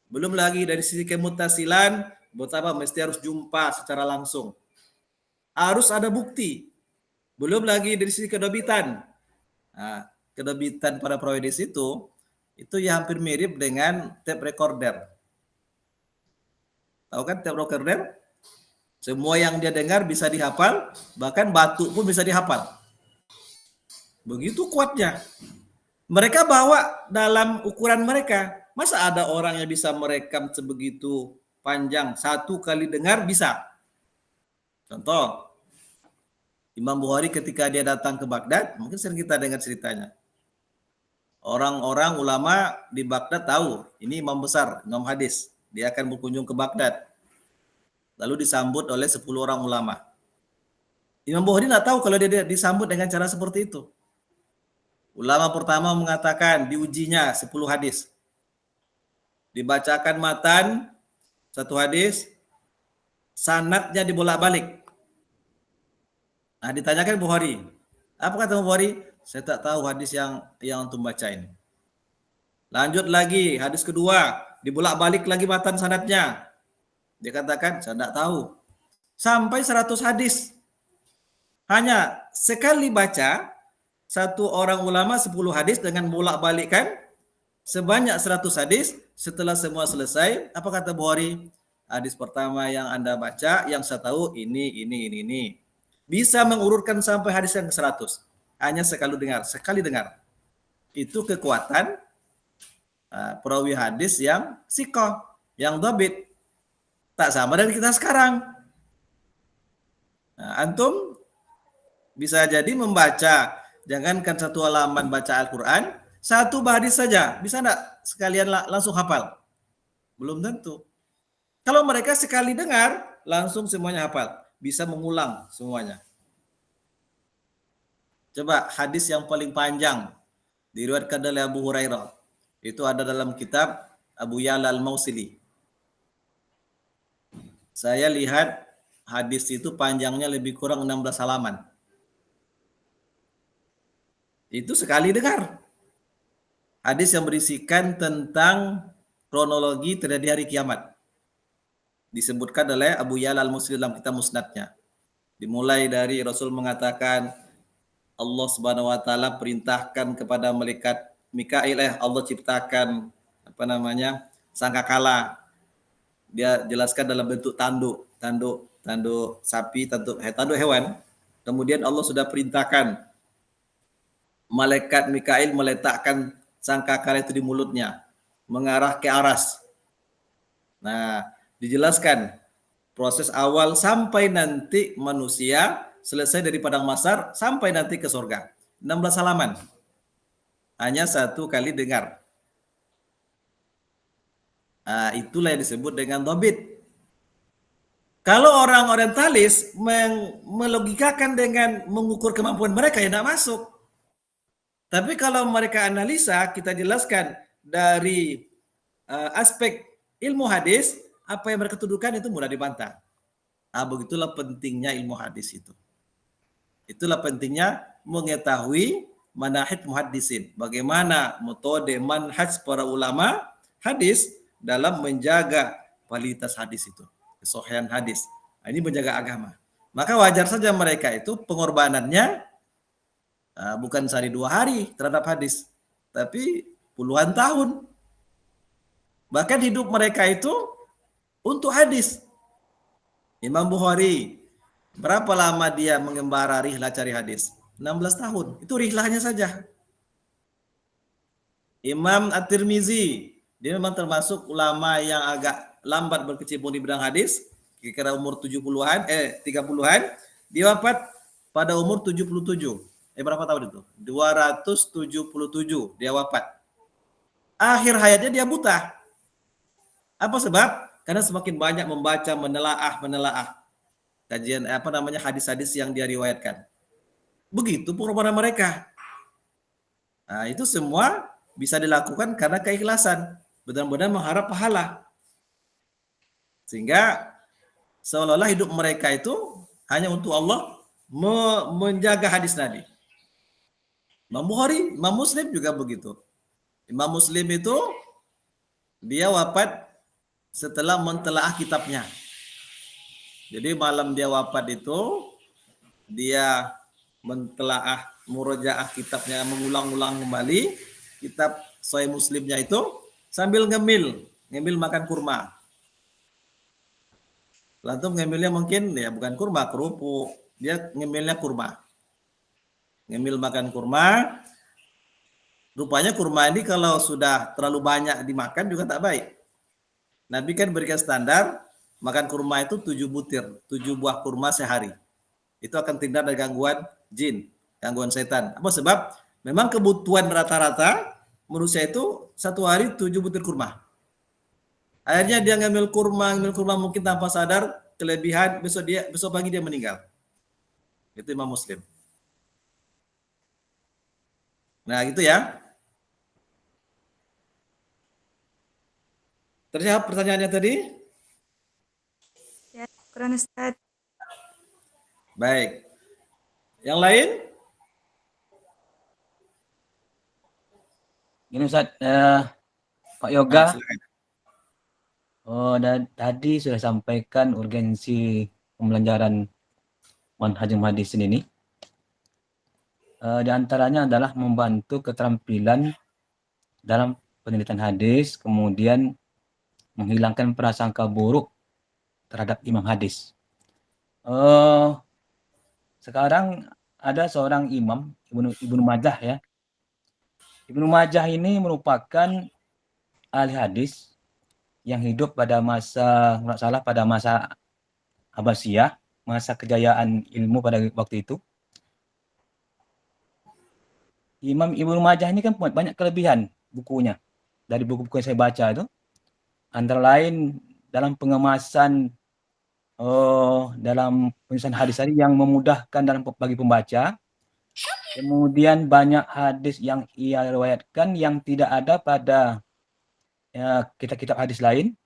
A: Belum lagi dari sisi kemutasilan, betapa mesti harus jumpa secara langsung. Harus ada bukti. Belum lagi dari sisi kedobitan. Nah, kedobitan para perawi hadis itu ya hampir mirip dengan tape recorder. Tahu kan tape recorder? Semua yang dia dengar bisa dihafal, bahkan batu pun bisa dihafal. Begitu kuatnya. Mereka bawa dalam ukuran mereka. Masa ada orang yang bisa merekam sebegitu panjang, 1 kali dengar bisa? Contoh, Imam Bukhari ketika dia datang ke Baghdad, mungkin sering kita dengar ceritanya. Orang-orang ulama di Baghdad tahu, ini imam besar, imam hadis. Dia akan berkunjung ke Baghdad. Lalu disambut oleh 10 orang ulama. Imam Bukhari tidak tahu kalau dia disambut dengan cara seperti itu. Ulama pertama mengatakan diujinya 10 hadis. Dibacakan matan 1 hadis, sanadnya dibolak-balik. Nah, ditanyakan Bukhari. Apa kata Bukhari? Saya tak tahu hadis yang antum bacain. Lanjut lagi, hadis kedua, dibolak-balik lagi matan sanadnya. Dia katakan, saya tak tahu. Sampai 100 hadis. Hanya sekali baca, satu orang ulama 10 hadis dengan bolak-balikkan sebanyak 100 hadis. Setelah semua selesai, apa kata Bukhari? Hadis pertama yang Anda baca, yang saya tahu ini. Bisa mengurutkan sampai hadis yang ke-100. Hanya sekali dengar. Itu kekuatan perawi hadis yang sikoh, yang dhabit. Tak sama dengan kita sekarang. Nah, antum bisa jadi membaca, jangankan satu halaman baca Al-Quran, satu hadis saja. Bisa enggak sekalian langsung hafal? Belum tentu. Kalau mereka sekali dengar, langsung semuanya hafal. Bisa mengulang semuanya. Coba hadis yang paling panjang diriwayatkan oleh Abu Hurairah. Itu ada dalam kitab Abu Ya'la Al-Mausili. Saya lihat hadis itu panjangnya lebih kurang 16 halaman. Itu sekali dengar. Hadis yang berisikan tentang kronologi terjadi hari kiamat. Disebutkan oleh Abu Ya'la Al-Mausili dalam kitab Musnadnya. Dimulai dari Rasul mengatakan, Allah Subhanahu wa taala perintahkan kepada malaikat Mikail, Allah ciptakan sangkakala. Dia jelaskan dalam bentuk tanduk sapi, tanduk hewan. Kemudian Allah sudah perintahkan malaikat Mikail meletakkan sangkakala itu di mulutnya, mengarah ke aras. Nah, dijelaskan proses awal sampai nanti manusia selesai dari padang mahsyar sampai nanti ke surga. 16 halaman. Hanya satu kali dengar. Nah, itulah yang disebut dengan dhabit. Kalau orang orientalis melogikakan dengan mengukur kemampuan mereka, ya tidak masuk. Tapi kalau mereka analisa, kita jelaskan dari aspek ilmu hadis, apa yang mereka tuduhkan itu mudah dibantah. Nah, begitulah pentingnya ilmu hadis itu. Itulah pentingnya mengetahui manhaj muhaddisin. Bagaimana metode manhaj para ulama hadis dalam menjaga kualitas hadis itu. Kesohihan hadis. Nah, ini menjaga agama. Maka wajar saja mereka itu pengorbanannya bukan sehari 2 hari terhadap hadis. Tapi puluhan tahun. Bahkan hidup mereka itu untuk hadis. Imam Bukhari, berapa lama dia mengembara rihlah cari hadis? 16 tahun. Itu rihlahnya saja. Imam At-Tirmizi, dia memang termasuk ulama yang agak lambat berkecimpung di bidang hadis. Kira-kira umur 30-an. Dia wafat pada umur 77. Berapa tahun itu? 277 dia wafat. Akhir hayatnya dia buta. Apa sebab? Karena semakin banyak membaca, menelaah kajian hadis-hadis yang dia riwayatkan. Begitu pengorbanan mereka. Nah, itu semua bisa dilakukan karena keikhlasan, benar-benar mengharap pahala. Sehingga seolah-olah hidup mereka itu hanya untuk Allah menjaga hadis Nabi. Imam Bukhari, Imam Muslim juga begitu. Imam Muslim itu dia wafat setelah mentelaah kitabnya. Jadi malam dia wafat itu dia mentelaah murojaah kitabnya, mengulang-ulang kembali kitab Sahih Muslimnya itu sambil ngemil makan kurma. Lantum ngemilnya mungkin ya bukan kurma, kerupuk. Dia ngemilnya kurma. Ngemil makan kurma. Rupanya kurma ini kalau sudah terlalu banyak dimakan juga tak baik. Nabi kan berikan standar makan kurma itu 7 butir, 7 buah kurma sehari. Itu akan terhindar dari gangguan jin, gangguan setan. Apa sebab? Memang kebutuhan rata-rata manusia itu satu hari 7 butir kurma. Akhirnya dia ngambil kurma mungkin tanpa sadar, kelebihan, besok pagi dia meninggal. Itu Imam Muslim. Nah, gitu ya. Terjawab pertanyaannya tadi?
E: Ya, Syukran Ustaz.
A: Baik. Yang lain?
F: Gini Ustaz, Pak Yoga,
A: Silakan.
F: tadi sudah sampaikan urgensi pembelajaran manhaj hadisin ini. Di antaranya adalah membantu keterampilan dalam penelitian hadis, kemudian menghilangkan prasangka buruk terhadap imam hadis. Sekarang ada seorang imam, Ibnu Majah ya. Ibnu Majah ini merupakan ahli hadis yang hidup pada masa, nggak salah pada masa Abbasiyah, masa kejayaan ilmu pada waktu itu. Imam Ibnu Majah ini kan banyak kelebihan bukunya. Dari buku-buku yang saya baca itu, antara lain dalam pengemasan dalam penyusunan hadis tadi yang memudahkan bagi pembaca. Kemudian banyak hadis yang ia riwayatkan yang tidak ada pada kitab-kitab hadis lain.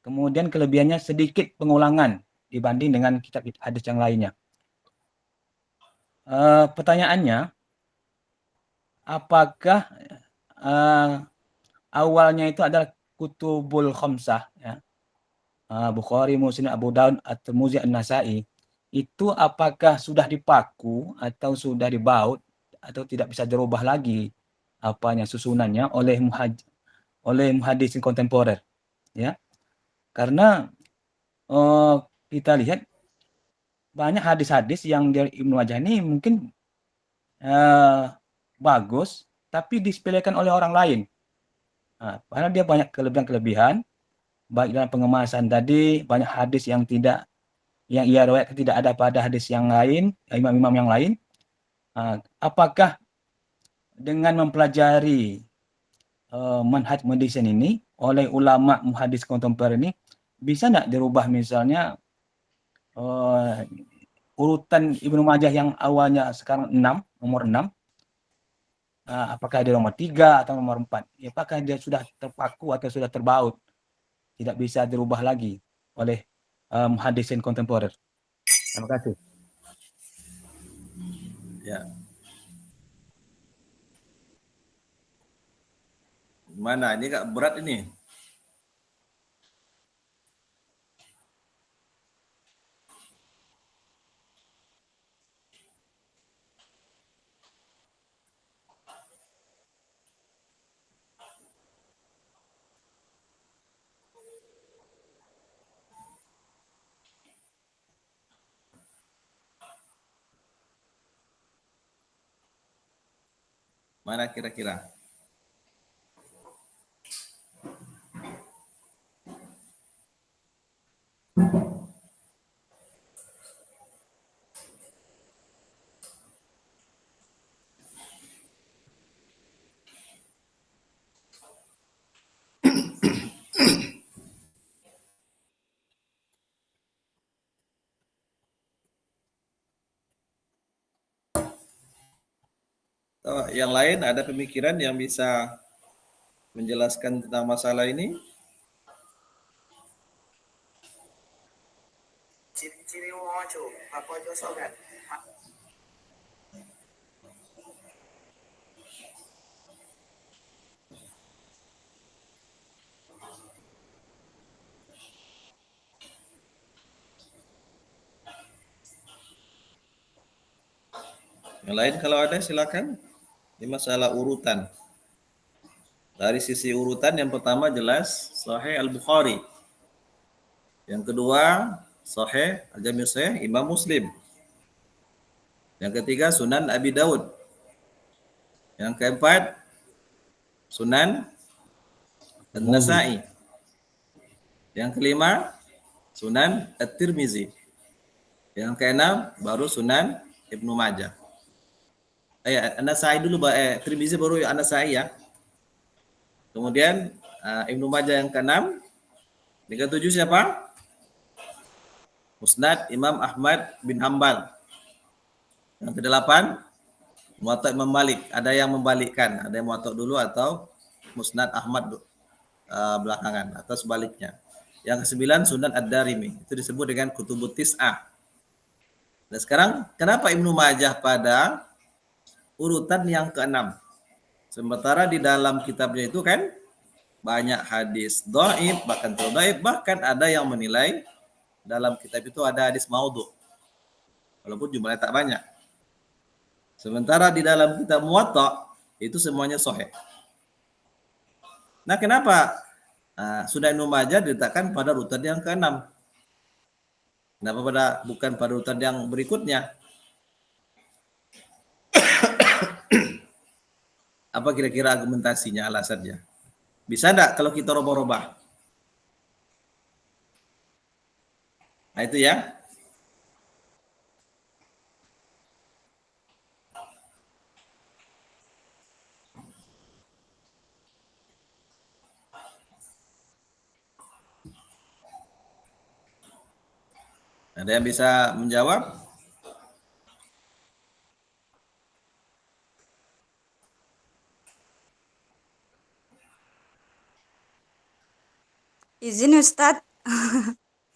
F: Kemudian kelebihannya sedikit pengulangan dibanding dengan kitab hadis yang lainnya. Pertanyaannya, apakah awalnya itu adalah kutubul khamsah ya, Bukhari, Muslim, Abu Daud, At-Tirmidzi, An-Nasa'i, itu apakah sudah dipaku atau sudah dibaut atau tidak bisa dirubah lagi susunannya oleh muhaddisin kontemporer ya? Karena kita lihat banyak hadis-hadis yang dari Ibnu Majah ini mungkin bagus, tapi disepelekan oleh orang lain. Karena dia banyak kelebihan-kelebihan, baik dalam pengemasan tadi, banyak hadis yang ia riwayatkan tidak ada pada hadis yang lain, imam-imam yang lain. Apakah dengan mempelajari manhaj hadisin ini oleh ulama muhadis kontemporer ini bisa nggak dirubah, misalnya urutan Ibnu Majah yang awalnya sekarang nomor 6, apakah dia nomor 3 atau nomor 4? Apakah dia sudah terpaku atau sudah terbaut, tidak bisa dirubah lagi oleh muhaddisin kontemporer? Terima kasih.
A: Ya. Mana ini Kak, berat ini? Mana kira-kira? Yang lain ada pemikiran yang bisa menjelaskan tentang masalah ini? Yang lain kalau ada silakan. Ini masalah urutan. Dari sisi urutan yang pertama jelas Sahih Al-Bukhari. Yang kedua Sahih Al-Jami' Sahih Imam Muslim. Yang ketiga Sunan Abi Daud. Yang keempat Sunan An-Nasa'i. Yang kelima Sunan At-Tirmizi. Yang keenam baru Sunan Ibnu Majah. An-Nasa'i dulu, Tirmizi baru An-Nasa'i ya. Kemudian Ibnu Majah yang keenam. Yang ketujuh siapa? Musnad Imam Ahmad bin Hanbal. Yang kedelapan Muwatta Imam Malik. Ada yang membalikkan, ada yang Muwatta dulu atau Musnad Ahmad belakangan atau sebaliknya. yang ke-9 Sunan Ad-Darimi. Itu disebut dengan Kutubut Tis'ah. Dan sekarang kenapa Ibnu Majah pada urutan yang ke-6? Sementara di dalam kitabnya itu kan banyak hadis dhaif, bahkan terdaif, bahkan ada yang menilai dalam kitab itu ada hadis maudhu. Walaupun jumlahnya tak banyak. Sementara di dalam kitab Muwatta itu semuanya sahih. Nah, kenapa Sunan Ibnu Majah diletakkan pada urutan yang ke-6? Kenapa bukan pada urutan yang berikutnya? Apa kira-kira argumentasinya, alasannya? Bisa enggak kalau kita robah-robah? Nah, itu ya. Ada yang bisa menjawab?
E: Izin Ustadz.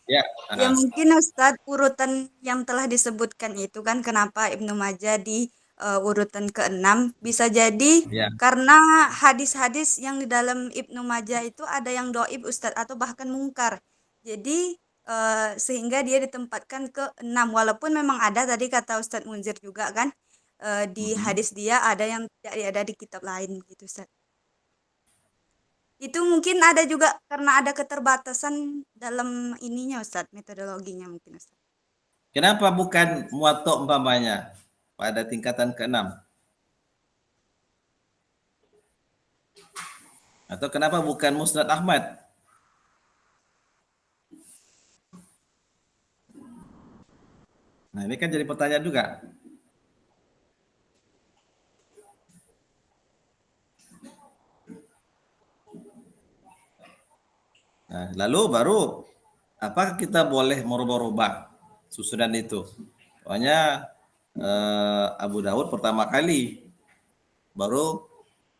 A: Ya.
E: Ya mungkin Ustadz urutan yang telah disebutkan itu kan kenapa Ibnu Majah di urutan ke-6 bisa jadi
A: Ya.
E: karena hadis-hadis yang di dalam Ibnu Majah itu ada yang dhaif Ustadz atau bahkan mungkar. Jadi sehingga dia ditempatkan ke-6 walaupun memang ada tadi kata Ustadz Munzir juga kan di hadis dia ada yang tidak ada di kitab lain gitu Ustadz. Itu mungkin ada juga karena ada keterbatasan dalam ininya Ustadz, metodologinya mungkin Ustadz.
A: Kenapa bukan Muwatta umpamanya pada tingkatan ke-6? Atau kenapa bukan Musnad Ahmad? Nah, ini kan jadi pertanyaan juga. Nah, lalu baru apakah kita boleh merubah-rubah susunan itu? Pokoknya Abu Dawud pertama kali, baru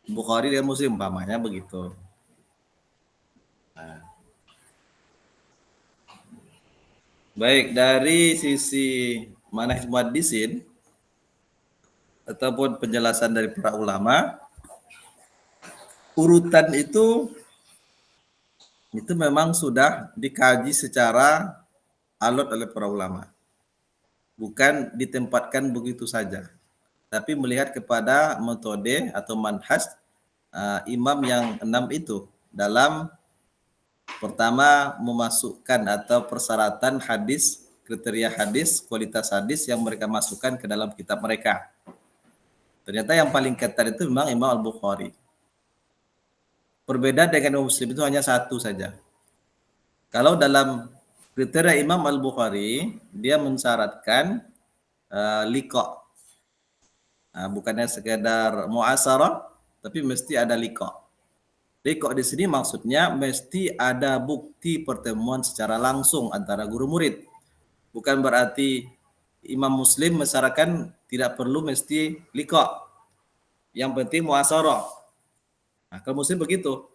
A: Bukhari dan Muslim umpamanya begitu. Nah. Baik, dari sisi manhaj muhaddisin ataupun penjelasan dari para ulama, urutan itu memang sudah dikaji secara alot oleh para ulama. Bukan ditempatkan begitu saja, tapi melihat kepada metode atau manhaj imam yang 6 itu dalam pertama memasukkan atau persyaratan hadis, kriteria hadis, kualitas hadis yang mereka masukkan ke dalam kitab mereka. Ternyata yang paling ketat itu memang Imam Al-Bukhari. Perbedaan dengan Muslim itu hanya satu saja. Kalau dalam kriteria Imam Al-Bukhari, dia mensyaratkan liqa. Bukannya sekedar mu'asarah, tapi mesti ada liqa. Liqa di sini maksudnya mesti ada bukti pertemuan secara langsung antara guru murid. Bukan berarti Imam Muslim mensyaratkan tidak perlu mesti liqa. Yang penting mu'asarah. Nah, kalau Muslim begitu.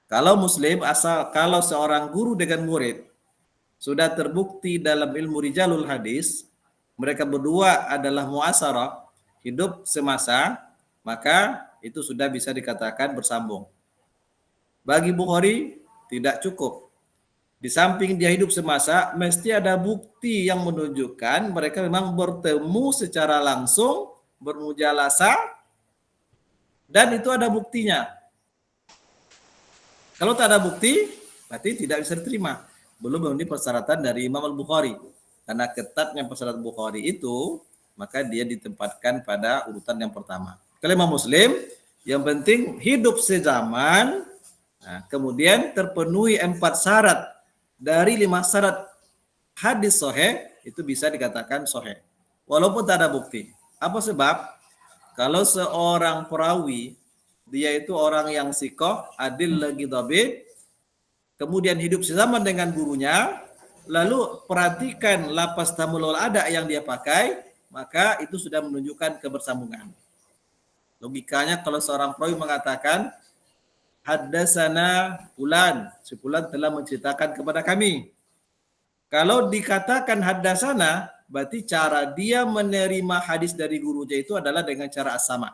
A: Kalau Muslim kalau seorang guru dengan murid sudah terbukti dalam ilmu rijalul hadis, mereka berdua adalah mu'asarah, hidup semasa, maka itu sudah bisa dikatakan bersambung. Bagi Bukhari tidak cukup. Di samping dia hidup semasa, mesti ada bukti yang menunjukkan mereka memang bertemu secara langsung, bermujalasah, dan itu ada buktinya. Kalau tak ada bukti, berarti tidak bisa diterima. Belum memenuhi persyaratan dari Imam Al-Bukhari. Karena ketatnya persyaratan Bukhari itu, maka dia ditempatkan pada urutan yang pertama. Kalau Imam Muslim, yang penting hidup sezaman, kemudian terpenuhi 4 syarat dari 5 syarat hadis sahih, itu bisa dikatakan sahih. Walaupun tak ada bukti. Apa sebab? Kalau seorang perawi, dia itu orang yang sikoh, adil lagi dhabit, kemudian hidup sezaman dengan gurunya, lalu perhatikan lafaz tamul ada yang dia pakai, maka itu sudah menunjukkan kebersambungan. Logikanya kalau seorang perawi mengatakan haddasana fulan, si fulan telah menceritakan kepada kami. Kalau dikatakan haddasana, berarti cara dia menerima hadis dari gurunya itu adalah dengan cara as-sama.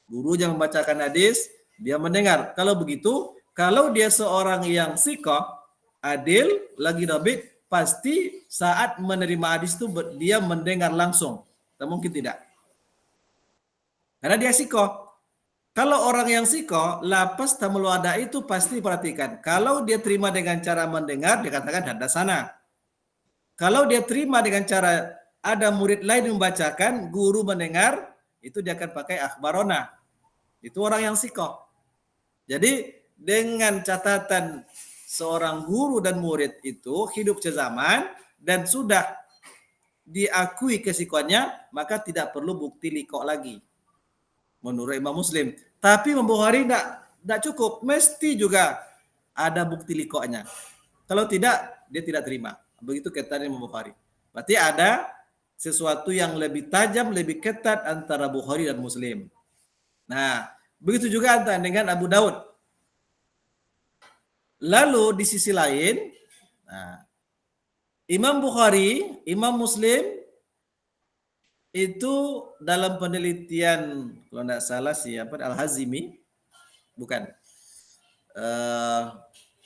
A: Guru yang membacakan hadis, dia mendengar. Kalau begitu, kalau dia seorang yang siqah, adil, lagi dhabit, pasti saat menerima hadis itu dia mendengar langsung. Tak mungkin tidak. Karena dia siqah. Kalau orang yang siqah, lapas tamul wada itu pasti perhatikan. Kalau dia terima dengan cara mendengar, dikatakan haddasana. Kalau dia terima dengan cara ada murid lain membacakan, guru mendengar, itu dia akan pakai akhbarona. Itu orang yang siqah. Jadi dengan catatan seorang guru dan murid itu hidup sezaman dan sudah diakui kesikoannya, maka tidak perlu bukti liqo lagi. Menurut Imam Muslim. Tapi Imam Bukhari tidak cukup. Mesti juga ada bukti liqo'nya. Kalau tidak, dia tidak terima. Begitu kata Imam Bukhari. Berarti ada sesuatu yang lebih tajam, lebih ketat antara Bukhari dan Muslim. Nah, begitu juga antara dengan Abu Daud. Lalu di sisi lain, Imam Bukhari, Imam Muslim itu dalam penelitian, kalau tidak salah siapa, Al-Hazimi, bukan,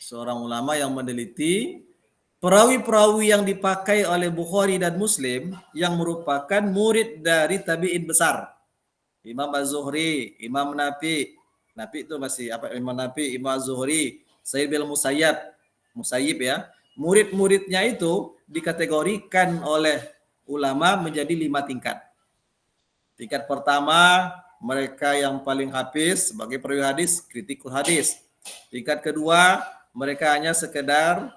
A: seorang ulama yang meneliti perawi-perawi yang dipakai oleh Bukhari dan Muslim yang merupakan murid dari tabi'in besar. Imam Az-Zuhri, Imam Nafi itu masih apa? Imam Nafi, Imam Az-Zuhri, Sa'id bin Musayyib ya. Murid-muridnya itu dikategorikan oleh ulama menjadi 5 tingkat. Tingkat pertama, mereka yang paling hafiz sebagai perawi hadis, kritikul hadis. Tingkat kedua, mereka hanya sekedar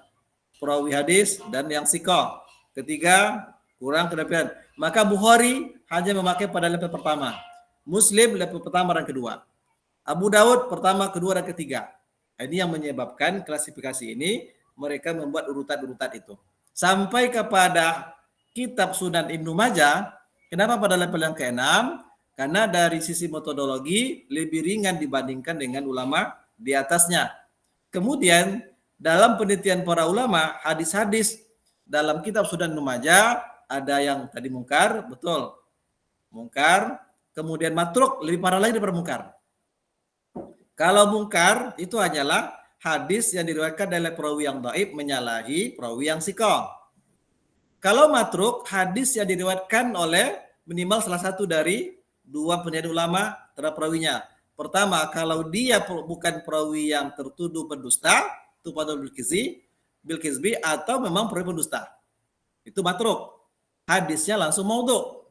A: perawi hadis dan yang siqah. Ketiga, kurang kelebihan. Maka Bukhari hanya memakai pada level pertama. Muslim level pertama dan kedua. Abu Daud pertama, kedua, dan ketiga. Ini yang menyebabkan klasifikasi ini mereka membuat urutan-urutan itu. Sampai kepada kitab Sunan Ibnu Majah, kenapa pada level yang ke-6? Karena dari sisi metodologi lebih ringan dibandingkan dengan ulama di atasnya. Kemudian dalam penelitian para ulama, hadis-hadis dalam kitab Sunan Ibnu Majah ada yang tadi mungkar, betul. Mungkar, kemudian matruk, lebih parah lagi daripada mungkar. Kalau mungkar itu hanyalah hadis yang diriwayatkan dari perawi yang dhaif menyalahi perawi yang siqah. Kalau matruk, hadis yang diriwayatkan oleh minimal salah satu dari 2 penelitian ulama terhadap perawinya. Pertama, kalau dia bukan perawi yang tertuduh pendusta, itu pada bil-kizbi atau memang perawi pendusta. Itu matruk. Hadisnya langsung maudhu.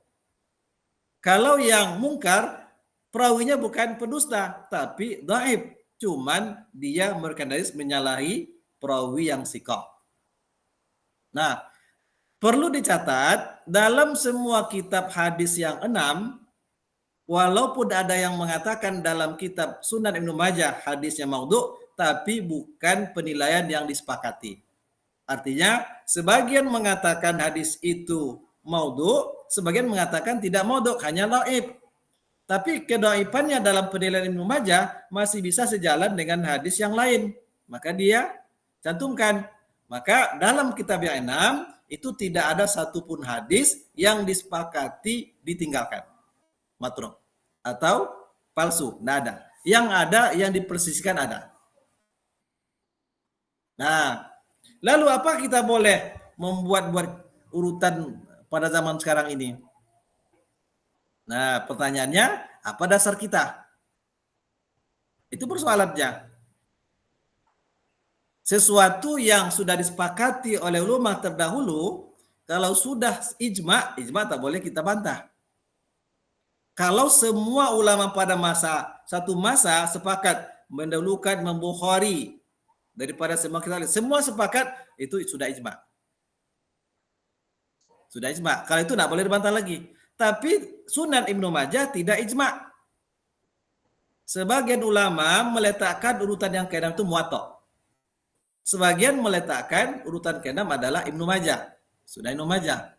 A: Kalau yang mungkar, perawinya bukan pendusta, tapi dhaif. Cuman dia memberikan hadis menyalahi perawi yang siqah. Nah, perlu dicatat, dalam semua kitab hadis yang 6, walaupun ada yang mengatakan dalam kitab Sunan Ibnu Majah hadisnya maudhu, tapi bukan penilaian yang disepakati. Artinya, sebagian mengatakan hadis itu maudhu, sebagian mengatakan tidak maudhu, hanya dhaif. Tapi kedhaifannya dalam penilaian Ibnu Majah masih bisa sejalan dengan hadis yang lain. Maka dia cantumkan. Maka dalam kitab yang 6, itu tidak ada satupun hadis yang disepakati ditinggalkan. Matruk. Atau palsu. Tidak ada. Yang ada, yang dipersiskan ada. Nah, lalu apa kita boleh membuat urutan pada zaman sekarang ini? Nah, pertanyaannya, apa dasar kita? Itu persoalannya. Sesuatu yang sudah disepakati oleh ulama terdahulu, kalau sudah ijma tak boleh kita bantah. Kalau semua ulama pada satu masa sepakat mendahulukan Imam Bukhari daripada semua kita, semua sepakat, itu sudah ijma. Sudah ijma. Kalau itu tidak boleh dibantah lagi. Tapi Sunan Ibnu Majah tidak ijma. Sebagian ulama meletakkan urutan yang ke-6 itu muwatta. Sebagian meletakkan urutan ke-6 adalah Ibnu Majah. Sunan Ibnu Majah.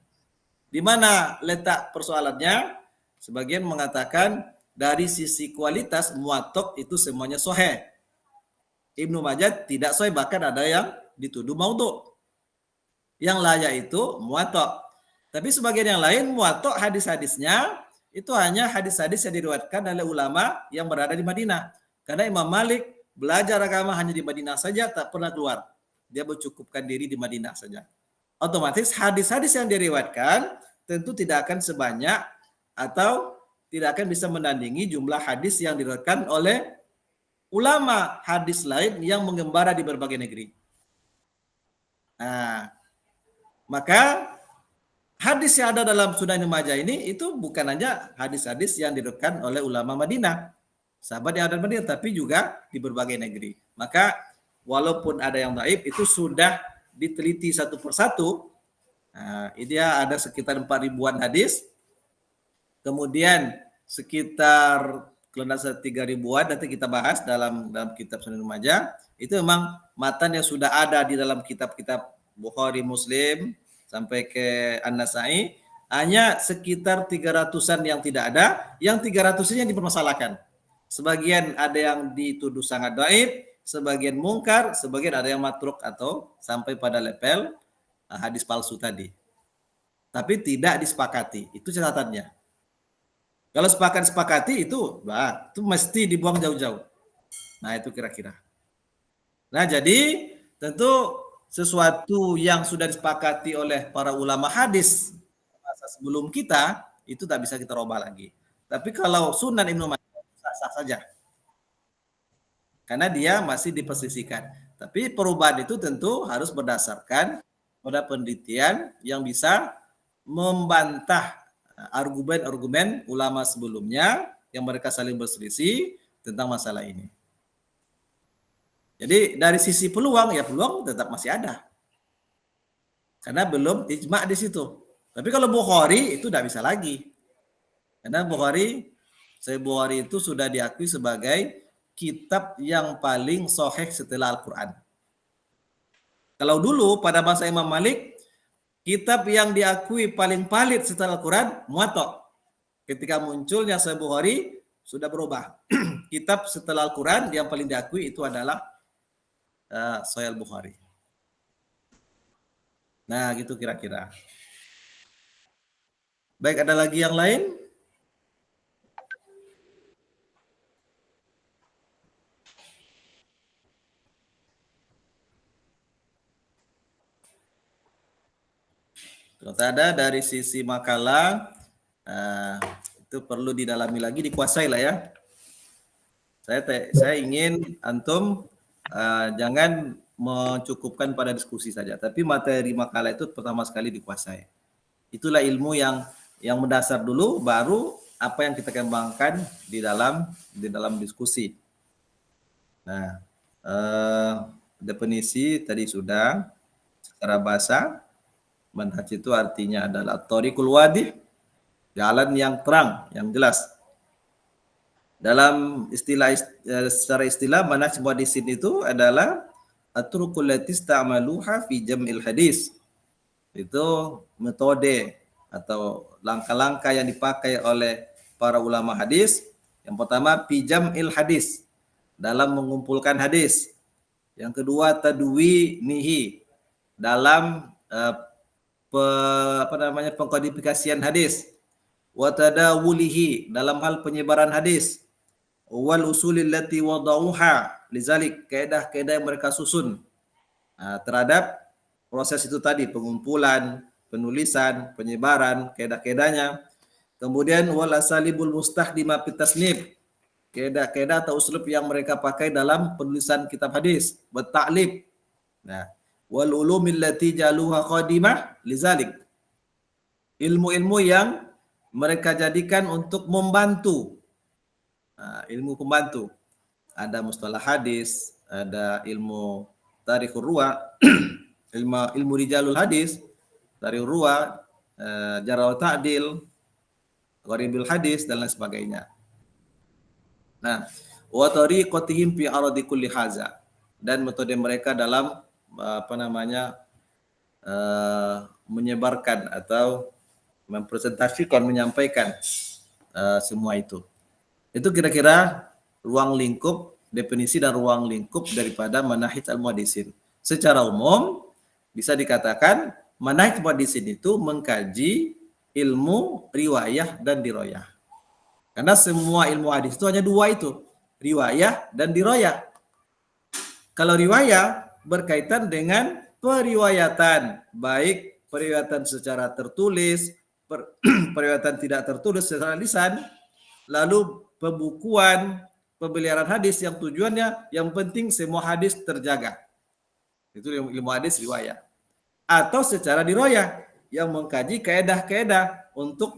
A: Di mana letak persoalannya? Sebagian mengatakan dari sisi kualitas muwatta itu semuanya sahih. Ibnu Majah tidak sahih, bahkan ada yang dituduh maudhu'. Yang layak itu muwatta'. Tapi sebagian yang lain muwatta' hadis-hadisnya itu hanya hadis-hadis yang diriwayatkan oleh ulama yang berada di Madinah. Karena Imam Malik belajar agama hanya di Madinah saja, tak pernah keluar. Dia mencukupkan diri di Madinah saja. Otomatis hadis-hadis yang diriwayatkan tentu tidak akan sebanyak atau tidak akan bisa menandingi jumlah hadis yang diriwayatkan oleh ulama hadis lain yang mengembara di berbagai negeri. Nah, maka hadis yang ada dalam Sunan Ibnu Majah ini itu bukan hanya hadis-hadis yang diriwayatkan oleh ulama Madinah, sahabat yang ada di Madinah, tapi juga di berbagai negeri. Maka walaupun ada yang dhaif, itu sudah diteliti satu persatu. Nah, ini ada sekitar 4.000-an hadis. Kemudian sekitar kalau tidak 3.000-an nanti kita bahas dalam kitab Sunan Ibnu Majah. Itu memang matan yang sudah ada di dalam kitab-kitab Bukhari, Muslim sampai ke An-Nasa'i, hanya sekitar 300-an yang tidak ada, yang 300-nya dipermasalahkan. Sebagian ada yang dituduh sangat dhaif, sebagian mungkar, sebagian ada yang matruk atau sampai pada level hadis palsu tadi. Tapi tidak disepakati, itu catatannya. Kalau sepakati itu mesti dibuang jauh-jauh. Nah, itu kira-kira. Nah, jadi tentu sesuatu yang sudah disepakati oleh para ulama hadis masa sebelum kita, itu tak bisa kita rubah lagi. Tapi kalau Sunan Ibnu Majah sah-sah saja. Karena dia masih dipersisikan. Tapi perubahan itu tentu harus berdasarkan pada penelitian yang bisa membantah argumen-argumen ulama sebelumnya yang mereka saling berselisih tentang masalah ini. Jadi dari sisi peluang, ya peluang tetap masih ada. Karena belum ijma' di situ. Tapi kalau Bukhari itu tidak bisa lagi. Karena Sahih Bukhari itu sudah diakui sebagai kitab yang paling sahih setelah Al-Quran. Kalau dulu pada masa Imam Malik, kitab yang diakui paling valid setelah Al-Quran, Muwatta'. Ketika munculnya Sahih Bukhari, sudah berubah. Kitab setelah Al-Quran yang paling diakui itu adalah Sahih Al-Bukhari. Nah, gitu kira-kira. Baik, ada lagi yang lain? Kalau tak ada dari sisi makalah, itu perlu didalami lagi, dikuasai lah ya. Saya ingin antum jangan mencukupkan pada diskusi saja, tapi materi makalah itu pertama sekali dikuasai. Itulah ilmu yang mendasar dulu, baru apa yang kita kembangkan di dalam diskusi. Nah, definisi tadi sudah secara bahasa. Manhaj itu artinya adalah thariqul wadih, jalan yang terang, yang jelas. Dalam secara istilah manhaj muhaddisin itu adalah at-turuqul lati ista'maluha fi jam'il hadis. Itu metode atau langkah-langkah yang dipakai oleh para ulama hadis. Yang pertama fi jam'il hadis, dalam mengumpulkan hadis. Yang kedua tadwinihi, dalam pengkodifikasian hadis, wa tadawulihi, dalam hal penyebaran hadis, wal usulil lati wadauha lizalik, kaidah-kaidah yang mereka susun terhadap proses itu tadi, pengumpulan, penulisan, penyebaran, kaidah-kaidahnya. Kemudian wal asalibul mustahdima fit tasnif, kaidah-kaidah atau uslub yang mereka pakai dalam penulisan kitab hadis, wa ta'lib. Nah, wal ulumil lati jaluha qadimah lizalik, ilmu-ilmu yang mereka jadikan untuk membantu, ilmu pembantu. Ada mustalah hadis, ada ilmu tarikhur ruwa, ilmu rijalul hadis, tarikhur ruwa, jarh wa ta'dil, gharibil hadis dan lain sebagainya. Nah, wa tariqatihim fi aradi kulli haza, dan metode mereka dalam menyebarkan atau mempresentasikan, menyampaikan semua itu. Itu kira-kira ruang lingkup definisi dan ruang lingkup daripada manhaj al-muhaddisin. Secara umum bisa dikatakan manhaj muhaddisin itu mengkaji ilmu riwayah dan diroyah. Karena semua ilmu hadis itu hanya dua itu, riwayah dan diroyah. Kalau riwayah berkaitan dengan periwayatan, baik periwayatan secara tertulis, periwayatan tidak tertulis secara lisan, lalu pembukuan, pemeliharaan hadis yang tujuannya yang penting semua hadis terjaga. Itu ilmu hadis riwayah. Atau secara diroyah yang mengkaji kaedah-kaedah untuk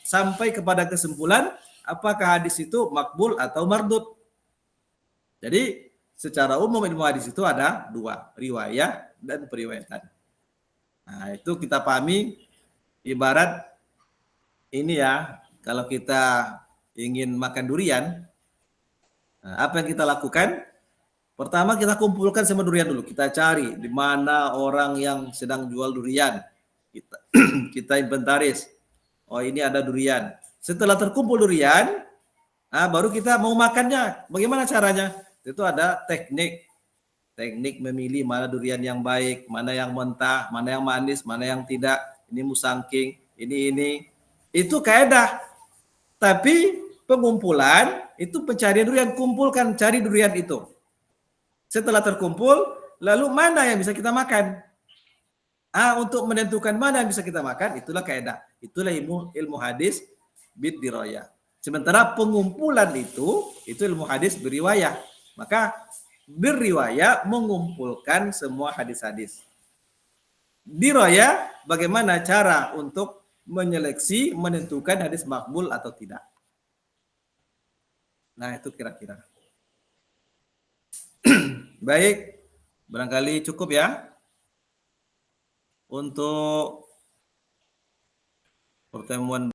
A: sampai kepada kesimpulan apakah hadis itu makbul atau mardud. Jadi secara umum ilmu hadis itu ada dua, riwayah dan periwayatan. Nah, itu kita pahami ibarat ini ya, kalau kita ingin makan durian, apa yang kita lakukan? Pertama kita kumpulkan semua durian dulu, kita cari di mana orang yang sedang jual durian. Kita inventaris. Oh, ini ada durian. Setelah terkumpul durian, baru kita mau makannya. Bagaimana caranya? Itu ada teknik memilih mana durian yang baik, mana yang mentah, mana yang manis, mana yang tidak. Ini musangking, ini. Itu kaedah. Tapi pengumpulan itu pencarian durian, kumpulkan, cari durian itu. Setelah terkumpul, lalu mana yang bisa kita makan? Untuk menentukan mana yang bisa kita makan, itulah kaedah. Itulah ilmu hadis bid diroyah. Sementara pengumpulan itu ilmu hadis beriwayah. Maka beriwayah mengumpulkan semua hadis-hadis. Diroyah bagaimana cara untuk menyeleksi, menentukan hadis makbul atau tidak. Nah, itu kira-kira. Baik, barangkali cukup ya untuk pertemuan